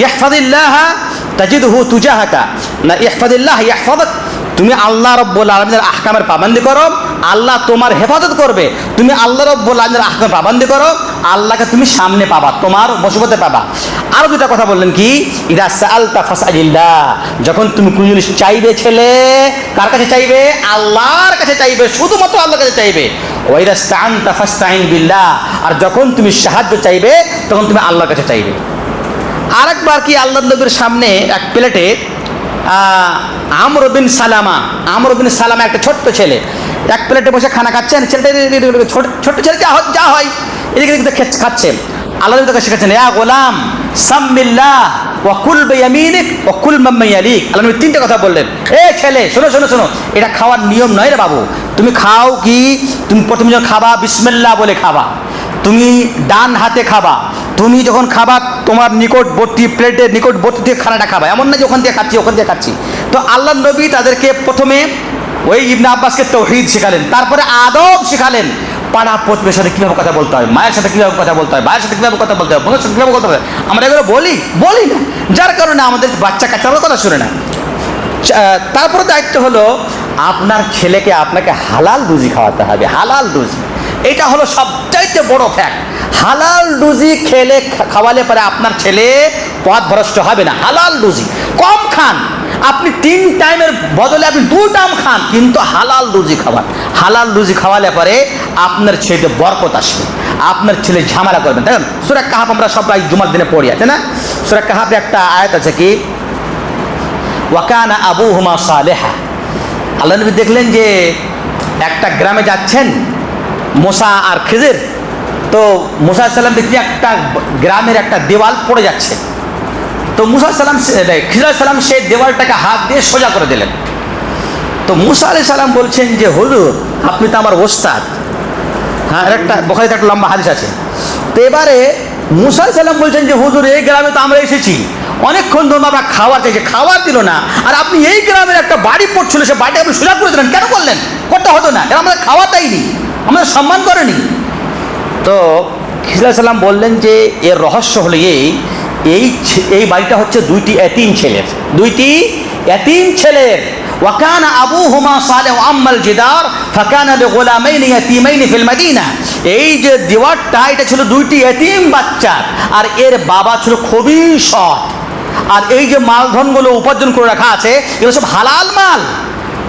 ইহফাযিল্লাহ তাজিদহু তুজাহাকা, না ইহফাযিল্লাহ ইয়াহফাযক, তুমি আল্লাহ রাব্বুল আলামিনের আহকামের পাবন্দি করো, আল্লাহ তোমার হেফাজত করবে। তুমি আল্লাহ রাব্বুল আলামিনের আহকামের পাবন্দি করো, আল্লাহকে তুমি সামনে পাবা, তোমার মুসিবতে পাবা। আরো দুটা কথা বললেন কি, ইযা সাআলতা ফাসআলিল্লাহ, যখন তুমি কোনো জিনিস চাইবে ছেলে, কার কাছে চাইবে? আল্লাহর কাছে চাইবে, শুধুমাত্র আল্লাহর কাছে চাইবে। ওয়া ইযা ইসতাআনতা ফাসতাঈন বিল্লাহ, আর যখন তুমি সাহায্য চাইবে তখন তুমি আল্লাহর কাছে চাইবে। আরেকবার কি আল্লাহ নবীর সামনে এক প্লেটে আমর বিন সালামা একটা ছোট্ট ছেলে এক প্লেটে বসে খানা খাচ্ছেন। ছেলেটা ছোট্ট ছেলে যা হয় এদিকে খাচ্ছে। আল্লাহ নবী তাকে শেখাচ্ছেন ইয়া গোলাম সাম্মিল্লাহ ওয়া কুল বিয়ামিনিক ওয়া কুল মিম্মা ইয়ালিক। আল্লাহ নবী তিনটা কথা বললেন, এ ছেলে শোনো, এটা খাওয়ার নিয়ম নয় রে বাবু। তুমি খাও কি, তুমি প্রথমে যখন খাবা বিসমিল্লাহ বলে খাবা, তুমি ডান হাতে খাবা, তুমি যখন খাবা তোমার নিকটবর্তী প্লেটের নিকটবর্তী থেকে খানাটা খাবা, এমন না যে ওখান দিয়ে খাচ্ছি। তো আল্লাহ নবী তাদেরকে প্রথমে ওই ইবনে আব্বাসকে তাওহীদ শেখালেন, তারপরে আদব শেখালেন, পাড়া প্রতিবেশীর সাথে কীভাবে কথা বলতে হয়, মায়ের সাথে কীভাবে কথা বলতে হয়, ভাইয়ের সাথে কীভাবে কথা বলতে হয়, বোনের সাথে কীভাবে কথা বলতে হয়। আমরা এগুলো বলি না, যার কারণে আমাদের বাচ্চা কাচ্চারা কথা শুনে না। তারপরে দায়িত্ব হলো আপনার ছেলেকে আপনাকে হালাল রুজি খাওয়াতে হবে, হালাল রুজি। এটা হলো সবচাইতে বড় ফ্যাক্ট। হালাল রুজি খাওয়ালে পরে আপনার ছেলে পথভ্রষ্ট হবে না। হালাল রুজি কম খান, আপনি 3 টাইমের বদলে আপনি 2 টাইম খান, কিন্তু হালাল রুজি খাওয়ান। হালাল রুজি খাওয়ালে পরে আপনার ছেলেতে বরকত আসবে, আপনার ছেলে ঝামেলা করবেন। দেখেন সূরা কাহাফ আমরা সবাই জুমার দিনে পড়ি, আছে না? সূরা কাহাফে একটা আয়াত আছে কি, ওয়া কানা আবুহুমা সালেহা। আল্লাহ নবী দেখলেন যে একটা গ্রামে যাচ্ছেন মুসা আর খিজির। তো মুসা আলাইহিস সালাম দেখছি একটা গ্রামের একটা দেওয়াল পড়ে যাচ্ছে। তো মুসা খিজির আলাইহিস সালাম সেই দেওয়ালটাকে হাত দিয়ে সোজা করে দিলেন। তো মুসা আলাইহিস সালাম বলছেন যে হুজুর আপনি তো আমার ওস্তাদ, হ্যাঁ, একটা বুখারীতে একটা লম্বা হাদিস আছে। তো এবারে মুসা আলাইহিস সালাম বলছেন যে হুজুর, এই গ্রামে তো আমরা এসেছি, অনেকক্ষণ ধরে আমরা খাবার চাইছি, খাবার দিল না, আর আপনি এই গ্রামের একটা বাড়ি পড়ছিল, সে বাড়ি আপনি সোজা করে দিলেন, কেন করলেন? করতে হতো না, এরা আমাদের খাওয়া দেয়নি, আমাদের সম্মান করেনি। তো খিজির আলাইহিস সালাম বললেন যে এর রহস্য হলো এই বাড়িটা হচ্ছে দুইটি এতিম ছেলের। ওয়াকানা আবুহুমা সালেহ আম্মাল জিদার ফাকানা লিগুলামাইনি ইয়াতীমাইনি ফিল মাদিনা। এই যে দেওয়ারটা, এটা ছিল দুইটি এতিম বাচ্চার, আর এর বাবা ছিল খুবই সৎ। আর এই যে মালধনগুলো উপার্জন করে রাখা আছে, এগুলো সব হালাল মাল।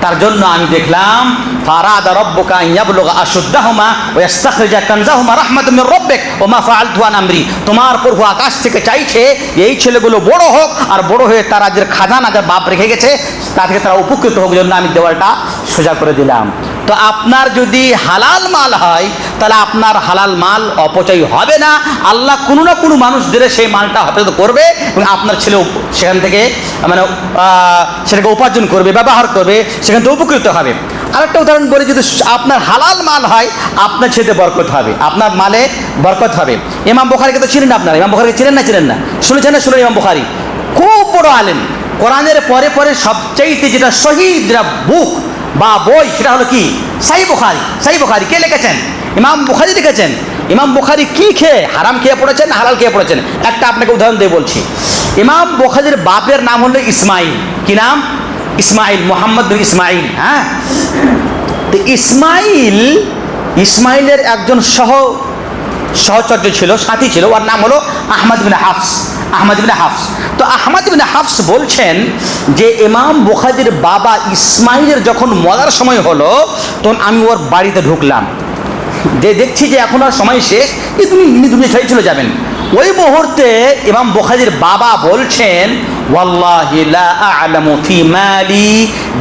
তার জন্য আমি দেখলাম ফারাদা রাব্বুকা আন ইয়াবলুগা আশুদ্দাহুমা ওয়া ইস্তাখরিজা কানজাহুমা রাহমাতাম মির রাব্বিক ওয়া মা ফাআলতু আন আমরি। তোমার প্রভু আকাশ থেকে চাইছে এই ছেলেগুলো বড় হোক, আর বড় হয়ে তারা যে খাজানা যা বাপ রেখে গেছে তা থেকে তারা উপকৃত হোক, জন্য আমি দেওয়ালটা সোজা করে দিলাম। তো আপনার যদি হালাল মাল হয়, তাহলে আপনার হালাল মাল অপচয় হবে না। আল্লাহ কোনো না কোনো মানুষ দিলে সেই মালটা হেফাজত করবে, এবং আপনার ছেলে সেখান থেকে মানে সেটাকে উপার্জন করবে, ব্যবহার করবে, সেখান থেকে উপকৃত হবে। আরেকটা উদাহরণ বলি, যদি আপনার হালাল মাল হয়, আপনার ছেলেতে বরকত হবে, আপনার মালে বরকত হবে। ইমাম বুখারীকে তো চিনেন আপনারা, ইমাম বুখারীকে চিনেন না শুনেছেন না? শুনুন, ইমাম বুখারী খুব বড় আলেম। কোরআনের পরে পরে সবচাইতে যেটা সহিহ যেটা বুক বা বই, সেটা হলো কি? সহিহ বুখারী। কে লিখেছেন? ইমাম বুখারী লিখেছেন। ইমাম বুখারী কি খেয়ে, হারাম খেয়ে পড়েছেন না হালাল খেয়ে পড়েছেন? একটা আপনাকে উদাহরণ দিয়ে বলছি। ইমাম বুখারীর বাপের নাম হলো ইসমাইল। কি নাম? ইসমাইল, মোহাম্মদ বিন ইসমাইল। হ্যাঁ, তো ইসমাইলের একজন সহচর্য ছিল, সাথী ছিল, ওর নাম হলো আহমদ বিন হাফস। তো আহমদ বিন হাফস বলছেন যে ইমাম বুখারীর বাবা ইসমাইলের যখন মরার সময় হলো, তখন আমি ওর বাড়িতে ঢুকলাম, যে দেখছি যে এখন আর সময় শেষ, ইনি দুনিয়া ছেড়ে চলে যাবেন। ওই মুহূর্তে ইমাম বুখারীর বাবা বলছেন, ওয়াল্লাহি লা আ'লামু ফি মালি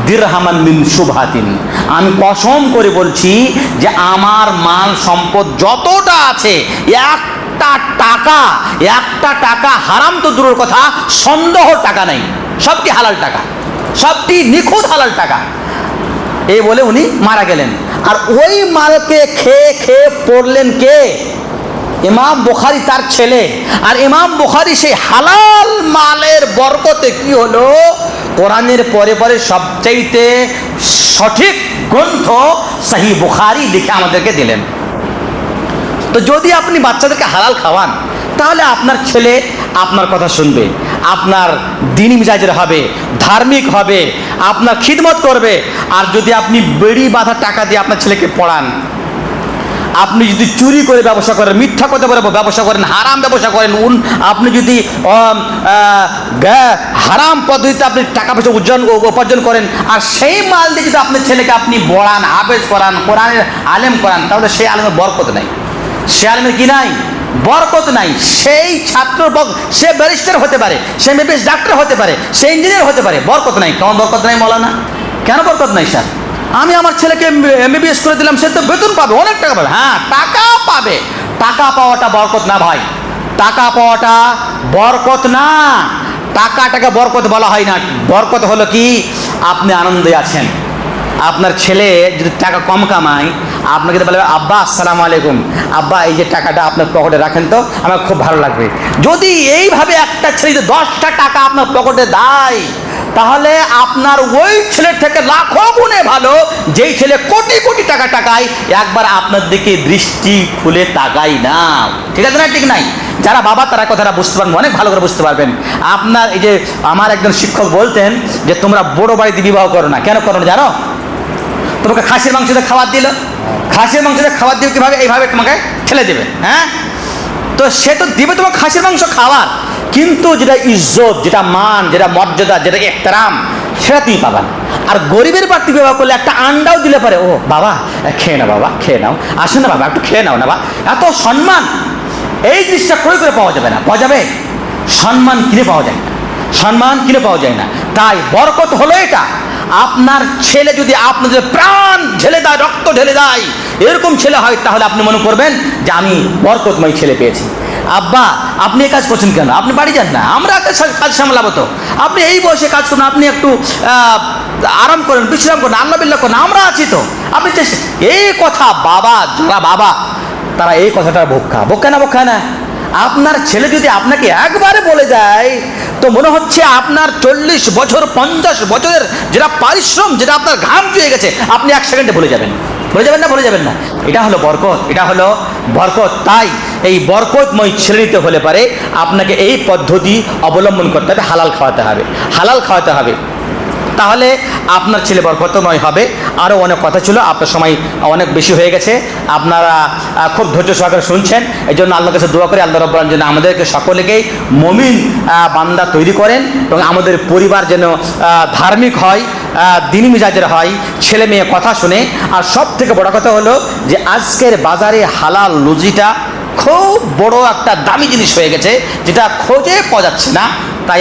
দিরহামান মিন শুবহাতিন। আমি কসম করে বলছি যে আমার মাল সম্পদ যতটা আছে, একটা টাকা হারাম তো দূরের কথা, সন্দেহ টাকা নাই, সবটি হালাল টাকা, সবটি নিখুঁত হালাল টাকা। এই বলে উনি মারা গেলেন। আর ওই মালকে খেয়ে পড়লেন কে? ইমাম বুখারী, তার ছেলে। আর ইমাম বুখারী সেই হালাল মালের বরকতে কি হলো, কোরআনের পরে পরে সবচাইতে সঠিক গ্রন্থ সহিহ বুখারী লিখে আমাদেরকে দিলেন। তো যদি আপনি বাচ্চাদেরকে হালাল খাওয়ান, তাহলে আপনার ছেলে আপনার কথা শুনবে, আপনার দ্বীনি মিজাজের হবে, ধার্মিক হবে, আপনার খিদমত করবে। আর যদি আপনি বেড়ি বাঁধা টাকা দিয়ে আপনার ছেলেকে পড়ান, আপনি যদি চুরি করে ব্যবসা করেন, মিথ্যা কথা বলে ব্যবসা করেন, হারাম ব্যবসা করেন, আপনি যদি হারাম পদ্ধতিতে আপনি টাকা পয়সা উপার্জন করেন, আর সেই মাল দিয়ে যদি আপনার ছেলেকে আপনি পড়ান, হাফেজ করান, কোরআনের আলেম করান, তাহলে সেই আলেমের বরকত নাই। সে আলেমের কি নাই? বরকত নাই। সেই ছাত্র, সে ব্যারিস্টার হতে পারে, সে এমবিবিএস ডাক্তার হতে পারে, সে ইঞ্জিনিয়ার হতে পারে, বরকত নাই। কেমন বরকত নাই মৌলানা? কেন বরকত নাই স্যার? আমি আমার ছেলেকে এমবিবিএস করে দিলাম, সে তো বেতন পাবে, অনেক টাকা পাবে। হ্যাঁ, টাকা পাবে, টাকা পাওয়াটা বরকত না ভাই, টাকা পাওয়াটা বরকত না। টাকাটাকে বরকত বলা হয় না। বরকত হলো কি, আপনি আনন্দে আছেন, আপনার ছেলে যদি টাকা কম কামায়, আপনাকে বলবে, আব্বা আসসালামু আলাইকুম, আব্বা এই যে টাকাটা আপনার পকেটে রাখেন তো, আমার খুব ভালো লাগবে। যদি এইভাবে একটা ছেলে যদি 10টা টাকা আপনার পকেটে দেয়, তাহলে আপনার ওই ছেলের থেকে লাখো গুণে ভালো যেই ছেলে কোটি কোটি টাকা টাকায় একবার আপনার দিকে দৃষ্টি খুলে তাকাই না। ঠিক আছে না? ঠিক নাই? যারা বাবা তারা কথাটা বুঝতে পারবেন, অনেক ভালো করে বুঝতে পারবেন। আপনার এই যে আমার একজন শিক্ষক বলতেন যে তোমরা বড় বাড়িতে বিবাহ করো না। কেন করো না জানো? তোমাকে খাসির মাংস দিয়ে খাবার দিল, খাসির মাংস দিয়ে খাবার দিবে কীভাবে? এইভাবে তোমাকে ঠেলে দেবে। হ্যাঁ, তো সে তো দিবে তোমাকে খাসির মাংস খাওয়ার, কিন্তু যেটা ইজ্জত, যেটা মান, যেটা মর্যাদা, যেটা এহতেরাম, সেটা তুমি পাবা না। আর গরিবের বাড়তি বিবাহ করলে একটা আন্ডাও দিলে পারে, ও বাবা খেয়ে নাও, বাবা খেয়ে নাও, আসো না বাবা একটু খেয়ে নাও না, বা এত সম্মান, এই জিনিসটা ক্রয় করে পাওয়া যাবে না। পাওয়া যাবে? সম্মান কিনে পাওয়া যায় না, সম্মান কিনে পাওয়া যায় না। তাই বরকত হলো এটা। আপনার ছেলে যদি আপনাদের প্রাণ ঢেলে দেয়, রক্ত ঢেলে দেয়, এরকম ছেলে হয়, তাহলে আপনি মনে করবেন যে আমি বরকতময় ছেলে পেয়েছি। আব্বা আপনি এই কাজ করছেন কেন? আপনি বাড়ি যান না, আমরা কাজ সামলাবো তো। আপনি এই বয়সে কাজ করুন, আপনি একটু আরাম করেন, বিশ্রাম করেন, আল্লাহ বিল্লাহ করেন, আমরা আছি তো, আপনি চেষ্টা। এই কথা বাবা, যারা বাবা তারা এই কথাটা বোকা না। আপনার ছেলে যদি আপনাকে একবারে বলে যায় তো মনে হচ্ছে আপনার 40 বছর 50 বছরের যেটা পরিশ্রম, যেটা আপনার ঘাম চুয়ে গেছে, আপনি 1 সেকেন্ডে ভুলে যাবেন না। এটা হলো বরকত। তাই এই বরকতময় ছেলে নিতে হলে পারে আপনাকে এই পদ্ধতি অবলম্বন করতে হবে, হালাল খাওয়াতে হবে। তাহলে আপনার ছেলে বরকতময় হবে। আরও অনেক কথা ছিল, আপনার সময় অনেক বেশি হয়ে গেছে, আপনারা খুব ধৈর্য সহকারে শুনছেন। এই জন্য আল্লাহর কাছে দোয়া করি, আল্লাহ রাব্বুল আলামিন যেন আমাদেরকে সকলেকেই মুমিন বান্দা তৈরি করেন এবং আমাদের পরিবার যেন ধার্মিক হয়, দিনী মিজাজের হয়, ছেলে মেয়ে কথা শুনে। আর সব থেকে বড় কথা হলো যে আজকের বাজারে হালাল রুজিটা খুব বড় একটা দামি জিনিস হয়ে গেছে, যেটা খোঁজে পাওয়া যাচ্ছে না। তাই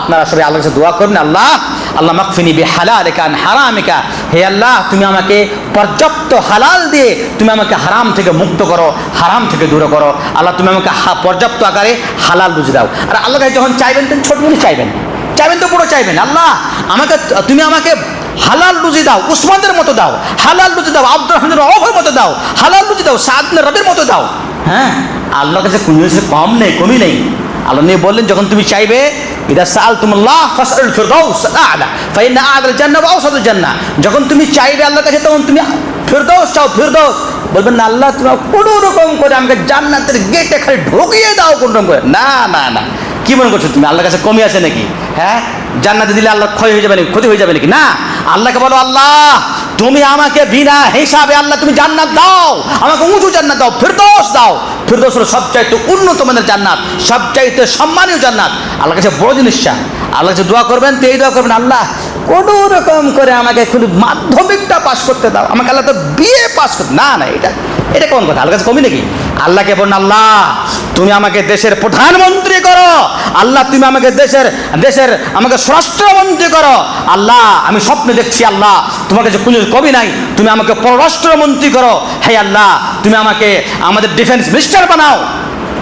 আপনারা সবাই আল্লাহর কাছে দোয়া করবেন, আল্লাহ মাগফিনি বিহালালিকা আন হারামিকা, হে আল্লাহ তুমি আমাকে পর্যাপ্ত হালাল দিয়ে তুমি আমাকে হারাম থেকে মুক্ত করো, হারাম থেকে দূরে করো। আল্লাহ তুমি আমাকে পর্যাপ্ত আকারে হালাল রুজি দাও। আর আল্লাহ কাছে যখন চাইবেন তখন ছোট মনে চাইবেন তো পুরো চাইবেন, আল্লাহ তুমি আমাকে হালাল রুজি দাও, উসমানদের মতো দাও, হালাল রুজি দাও, আব্দুর রহমানের রওফের মতো দাও, হালাল রুজি দাও, সাদ বিন রবির মতো দাও। হ্যাঁ, আল্লাহর কাছে কোনো কিছু কম নেই, কমই নেই। আল্লাহ নিয়ে বললেন, যখন তুমি চাইবে ইদা সাআলতুমুল্লাহ ফাসআলুল ফিরদাউস আ'লা ফাইন্না আ'লাল জান্নাহ ওয়া আওসাতুল জান্নাহ, যখন তুমি চাইবে আল্লাহর কাছে তখন তুমি ফিরদাউস চাও, ফিরদাউস বলবেন না আল্লাহ তুমি কোনো রকম করে আমাকে জান্নাতের গেটে খালি ঢুকিয়ে দাও, কোনো রকম করে না। কি মনে করছো তুমি আল্লাহর কাছে কমই আছে নাকি? হ্যাঁ, জান্নাতে দিলে আল্লাহ ক্ষয় হয়ে যাবে নাকি, ক্ষতি হয়ে যাবে নাকি? না, আল্লাহকে বলো আল্লাহ তুমি আমাকে বিনা হিসাবে আল্লাহ তুমি জান্নাত দাও, আমাকে উঁচু জান্নাত দাও, ফিরদৌস দাও। ফিরদৌস হলো সবচাইতে উন্নত মানের জান্নাত, সবচাইতে সম্মানীয় জান্নাত। আল্লাহর কাছে বড় জিনিস চান, আল্লাহর কাছে দোয়া করবেন তো এই দোয়া করবেন, আল্লাহ কোনো রকম করে আমাকে শুধু মাধ্যমিকটা পাস করতে দাও, আমাকে আল্লাহ তো বিয়ে পাস করতে। না, এটা কোন কথা? আল্লাহর কাছে কমই নাকি? আল্লাহকে বলুন আল্লাহ তুমি আমাকে দেশের প্রধানমন্ত্রী করো, আল্লাহ তুমি আমাকে দেশের আমাকে স্বরাষ্ট্রমন্ত্রী করো। আল্লাহ আমি স্বপ্নে দেখছি আল্লাহ তোমার কাছে কোনো কবি নাই, তুমি আমাকে পররাষ্ট্রমন্ত্রী করো। হে আল্লাহ তুমি আমাকে আমাদের ডিফেন্স মিনিস্টার বানাও।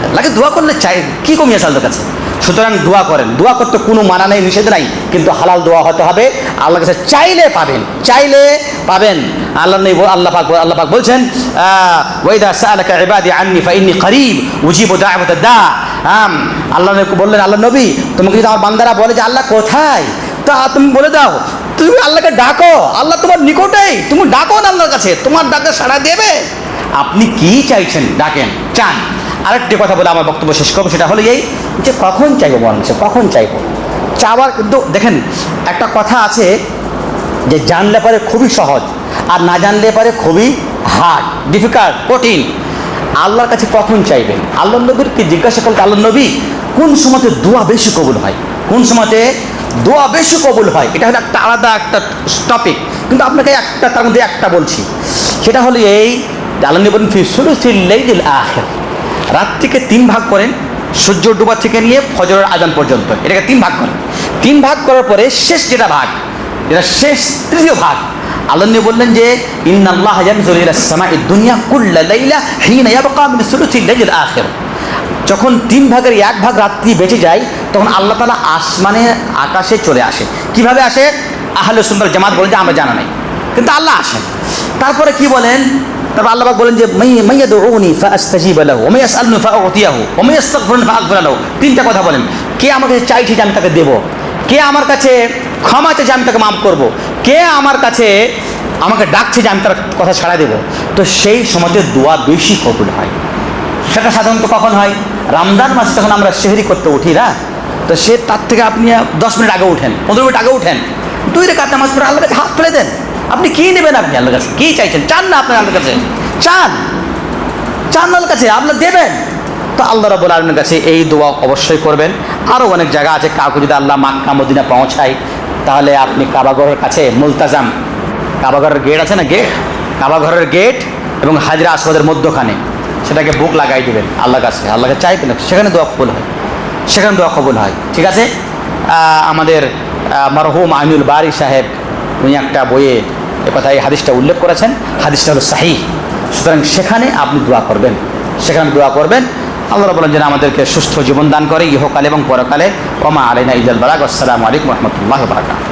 আল্লাহকে দোয়া করলে চাই কি কমি আছে আল্লাহর কাছে? সুতরাং দোয়া করেন, দোয়া করতে কোনো মানা নেই, নিষেধ নাই, কিন্তু হালাল দোয়া হতে হবে। আল্লাহর কাছে চাইলে পাবেন। আল্লাহ পাক বলছেন ওয়াইদা সাআলাকা ইবাদি আন্নি ফাইন্নী করিব উজিবু দাওয়াতাদ দা। আল্লাহ বললেন, আল্লাহ নবী তোমাকে যদি আমার বান্দারা বলে যে আল্লাহ কোথায়, তা তুমি বলে দাও তুমি আল্লাহকে ডাকো, আল্লাহ তোমার নিকটেই, তুমি ডাকো না আল্লাহর কাছে, তোমার ডাকে সাড়া দেবে। আপনি কি চাইছেন চান। আরেকটি কথা বলে আমার বক্তব্য শেষ করবো, সেটা হলো এই যে কখন চাইবো কখন চাইবো চাওয়ার। কিন্তু দেখেন একটা কথা আছে যে জানলে পারে খুবই সহজ, আর না জানলে পারে খুবই হার্ড, ডিফিকাল্ট, কঠিন। আল্লাহর কাছে কখন চাইবেন? আল্লাহ নবীকে জিজ্ঞাসা করতে, আল্লাহ নবী কোন সময়তে দোয়া বেশি কবুল হয়, এটা হলো একটা আলাদা একটা টপিক, কিন্তু আপনাকে তার মধ্যে একটা বলছি, সেটা হলো এই আল্লাহ নবী বলেন ফি সুলুসিল লাইলিল আখির, রাত্রিকে 3 ভাগ করেন, সূর্য ডোবা থেকে নিয়ে ফজরের আজান পর্যন্ত, এটাকে 3 ভাগ করেন। 3 ভাগ করার পরে শেষ যেটা শেষ তৃতীয় ভাগ, আল্লাহ নবী বললেন যে ইন্নাল্লাহা ইয়ানজুরু ইলাস সামাঈদ দুনিয়া কুল্লা লাইলা হিনা ইয়াবকা মিন সুলুসিল লাইলিল আখির, যখন 3 ভাগের 1 ভাগ রাত্রি বেঁচে যায় তখন আল্লাহ তাআলা আকাশে চলে আসে। কিভাবে আসে? আহলে সুন্নাত জামাত বলেন যে আমরা জানা নাই, কিন্তু আল্লাহ আসেন। তারপরে কি বলেন? তারপর আল্লাহ পাক বলেন যে মাইয়াদউনি ফাআস্তাজিব লাহু ওয়া মাইয়াসআলুনি ফাউতিয়াহু ওয়া মাইয়াস্তাগফিরুনি ফাআগফির লাহু। 3টা কথা বলেন, কে আমার কাছে চাইছে যে আমি তাকে দেব, কে আমার কাছে ক্ষমা চাইছে যে আমি তাকে মাফ করব, কে আমার কাছে আমাকে ডাকছে যে আমি তার কথা ছাড়া দেব। তো সেই সময়তে দোয়া বেশি কবুল হয়। সেটা সাধারণত কখন হয়? রমজান মাসে যখন আমরা সেহরি করতে উঠি না, তো সে তার থেকে আপনি 10 মিনিট আগে উঠেন, 15 মিনিট আগে উঠেন, 2 রাকাত নামাজ পড়ে আল্লাহর কাছে হাত ফেলে দেন। আপনি কি নেবেন? আপনি আল্লাহর কাছে কি চাইছেন? চান না আপনার আল্লাহর কাছে? চান আল্লাহর কাছে, আল্লাহ দেবেন। তো আল্লাহ রাব্বুল আলামিনের কাছে এই দোয়া অবশ্যই করবেন। আরও অনেক জায়গা আছে, কাউকে যদি আল্লাহ মক্কা মদিনা পৌঁছায়, তাহলে আপনি কাবাঘরের কাছে মুলতাজাম, কাবাঘরের গেট আছে না, কাবাঘরের গেট এবং হাজরা আসওয়াদের মধ্যখানে সেটাকে বুক লাগাই দেবেন আল্লাহর কাছে, আল্লাহকে চাইবেন, সেখানে দোয়া কবুল হয়। ঠিক আছে, আমাদের মরহুম আমিনুল বারি সাহেব উনি একটা বইয়ে একথা এই হাদিসটা উল্লেখ করেছেন, হাদিসটা হলো সহিহ। সুতরাং সেখানে আপনি দোয়া করবেন, আল্লাহ রাব্বুল আলামিন যেন আমাদেরকে সুস্থ জীবন দান করে ইহকালে এবং পরকালে। ওয়া মা আলাইনা ইল্লাল বালাগ। আসসালামু আলাইকুম ওয়া রাহমাতুল্লাহি ওয়া বারাকাতুহু।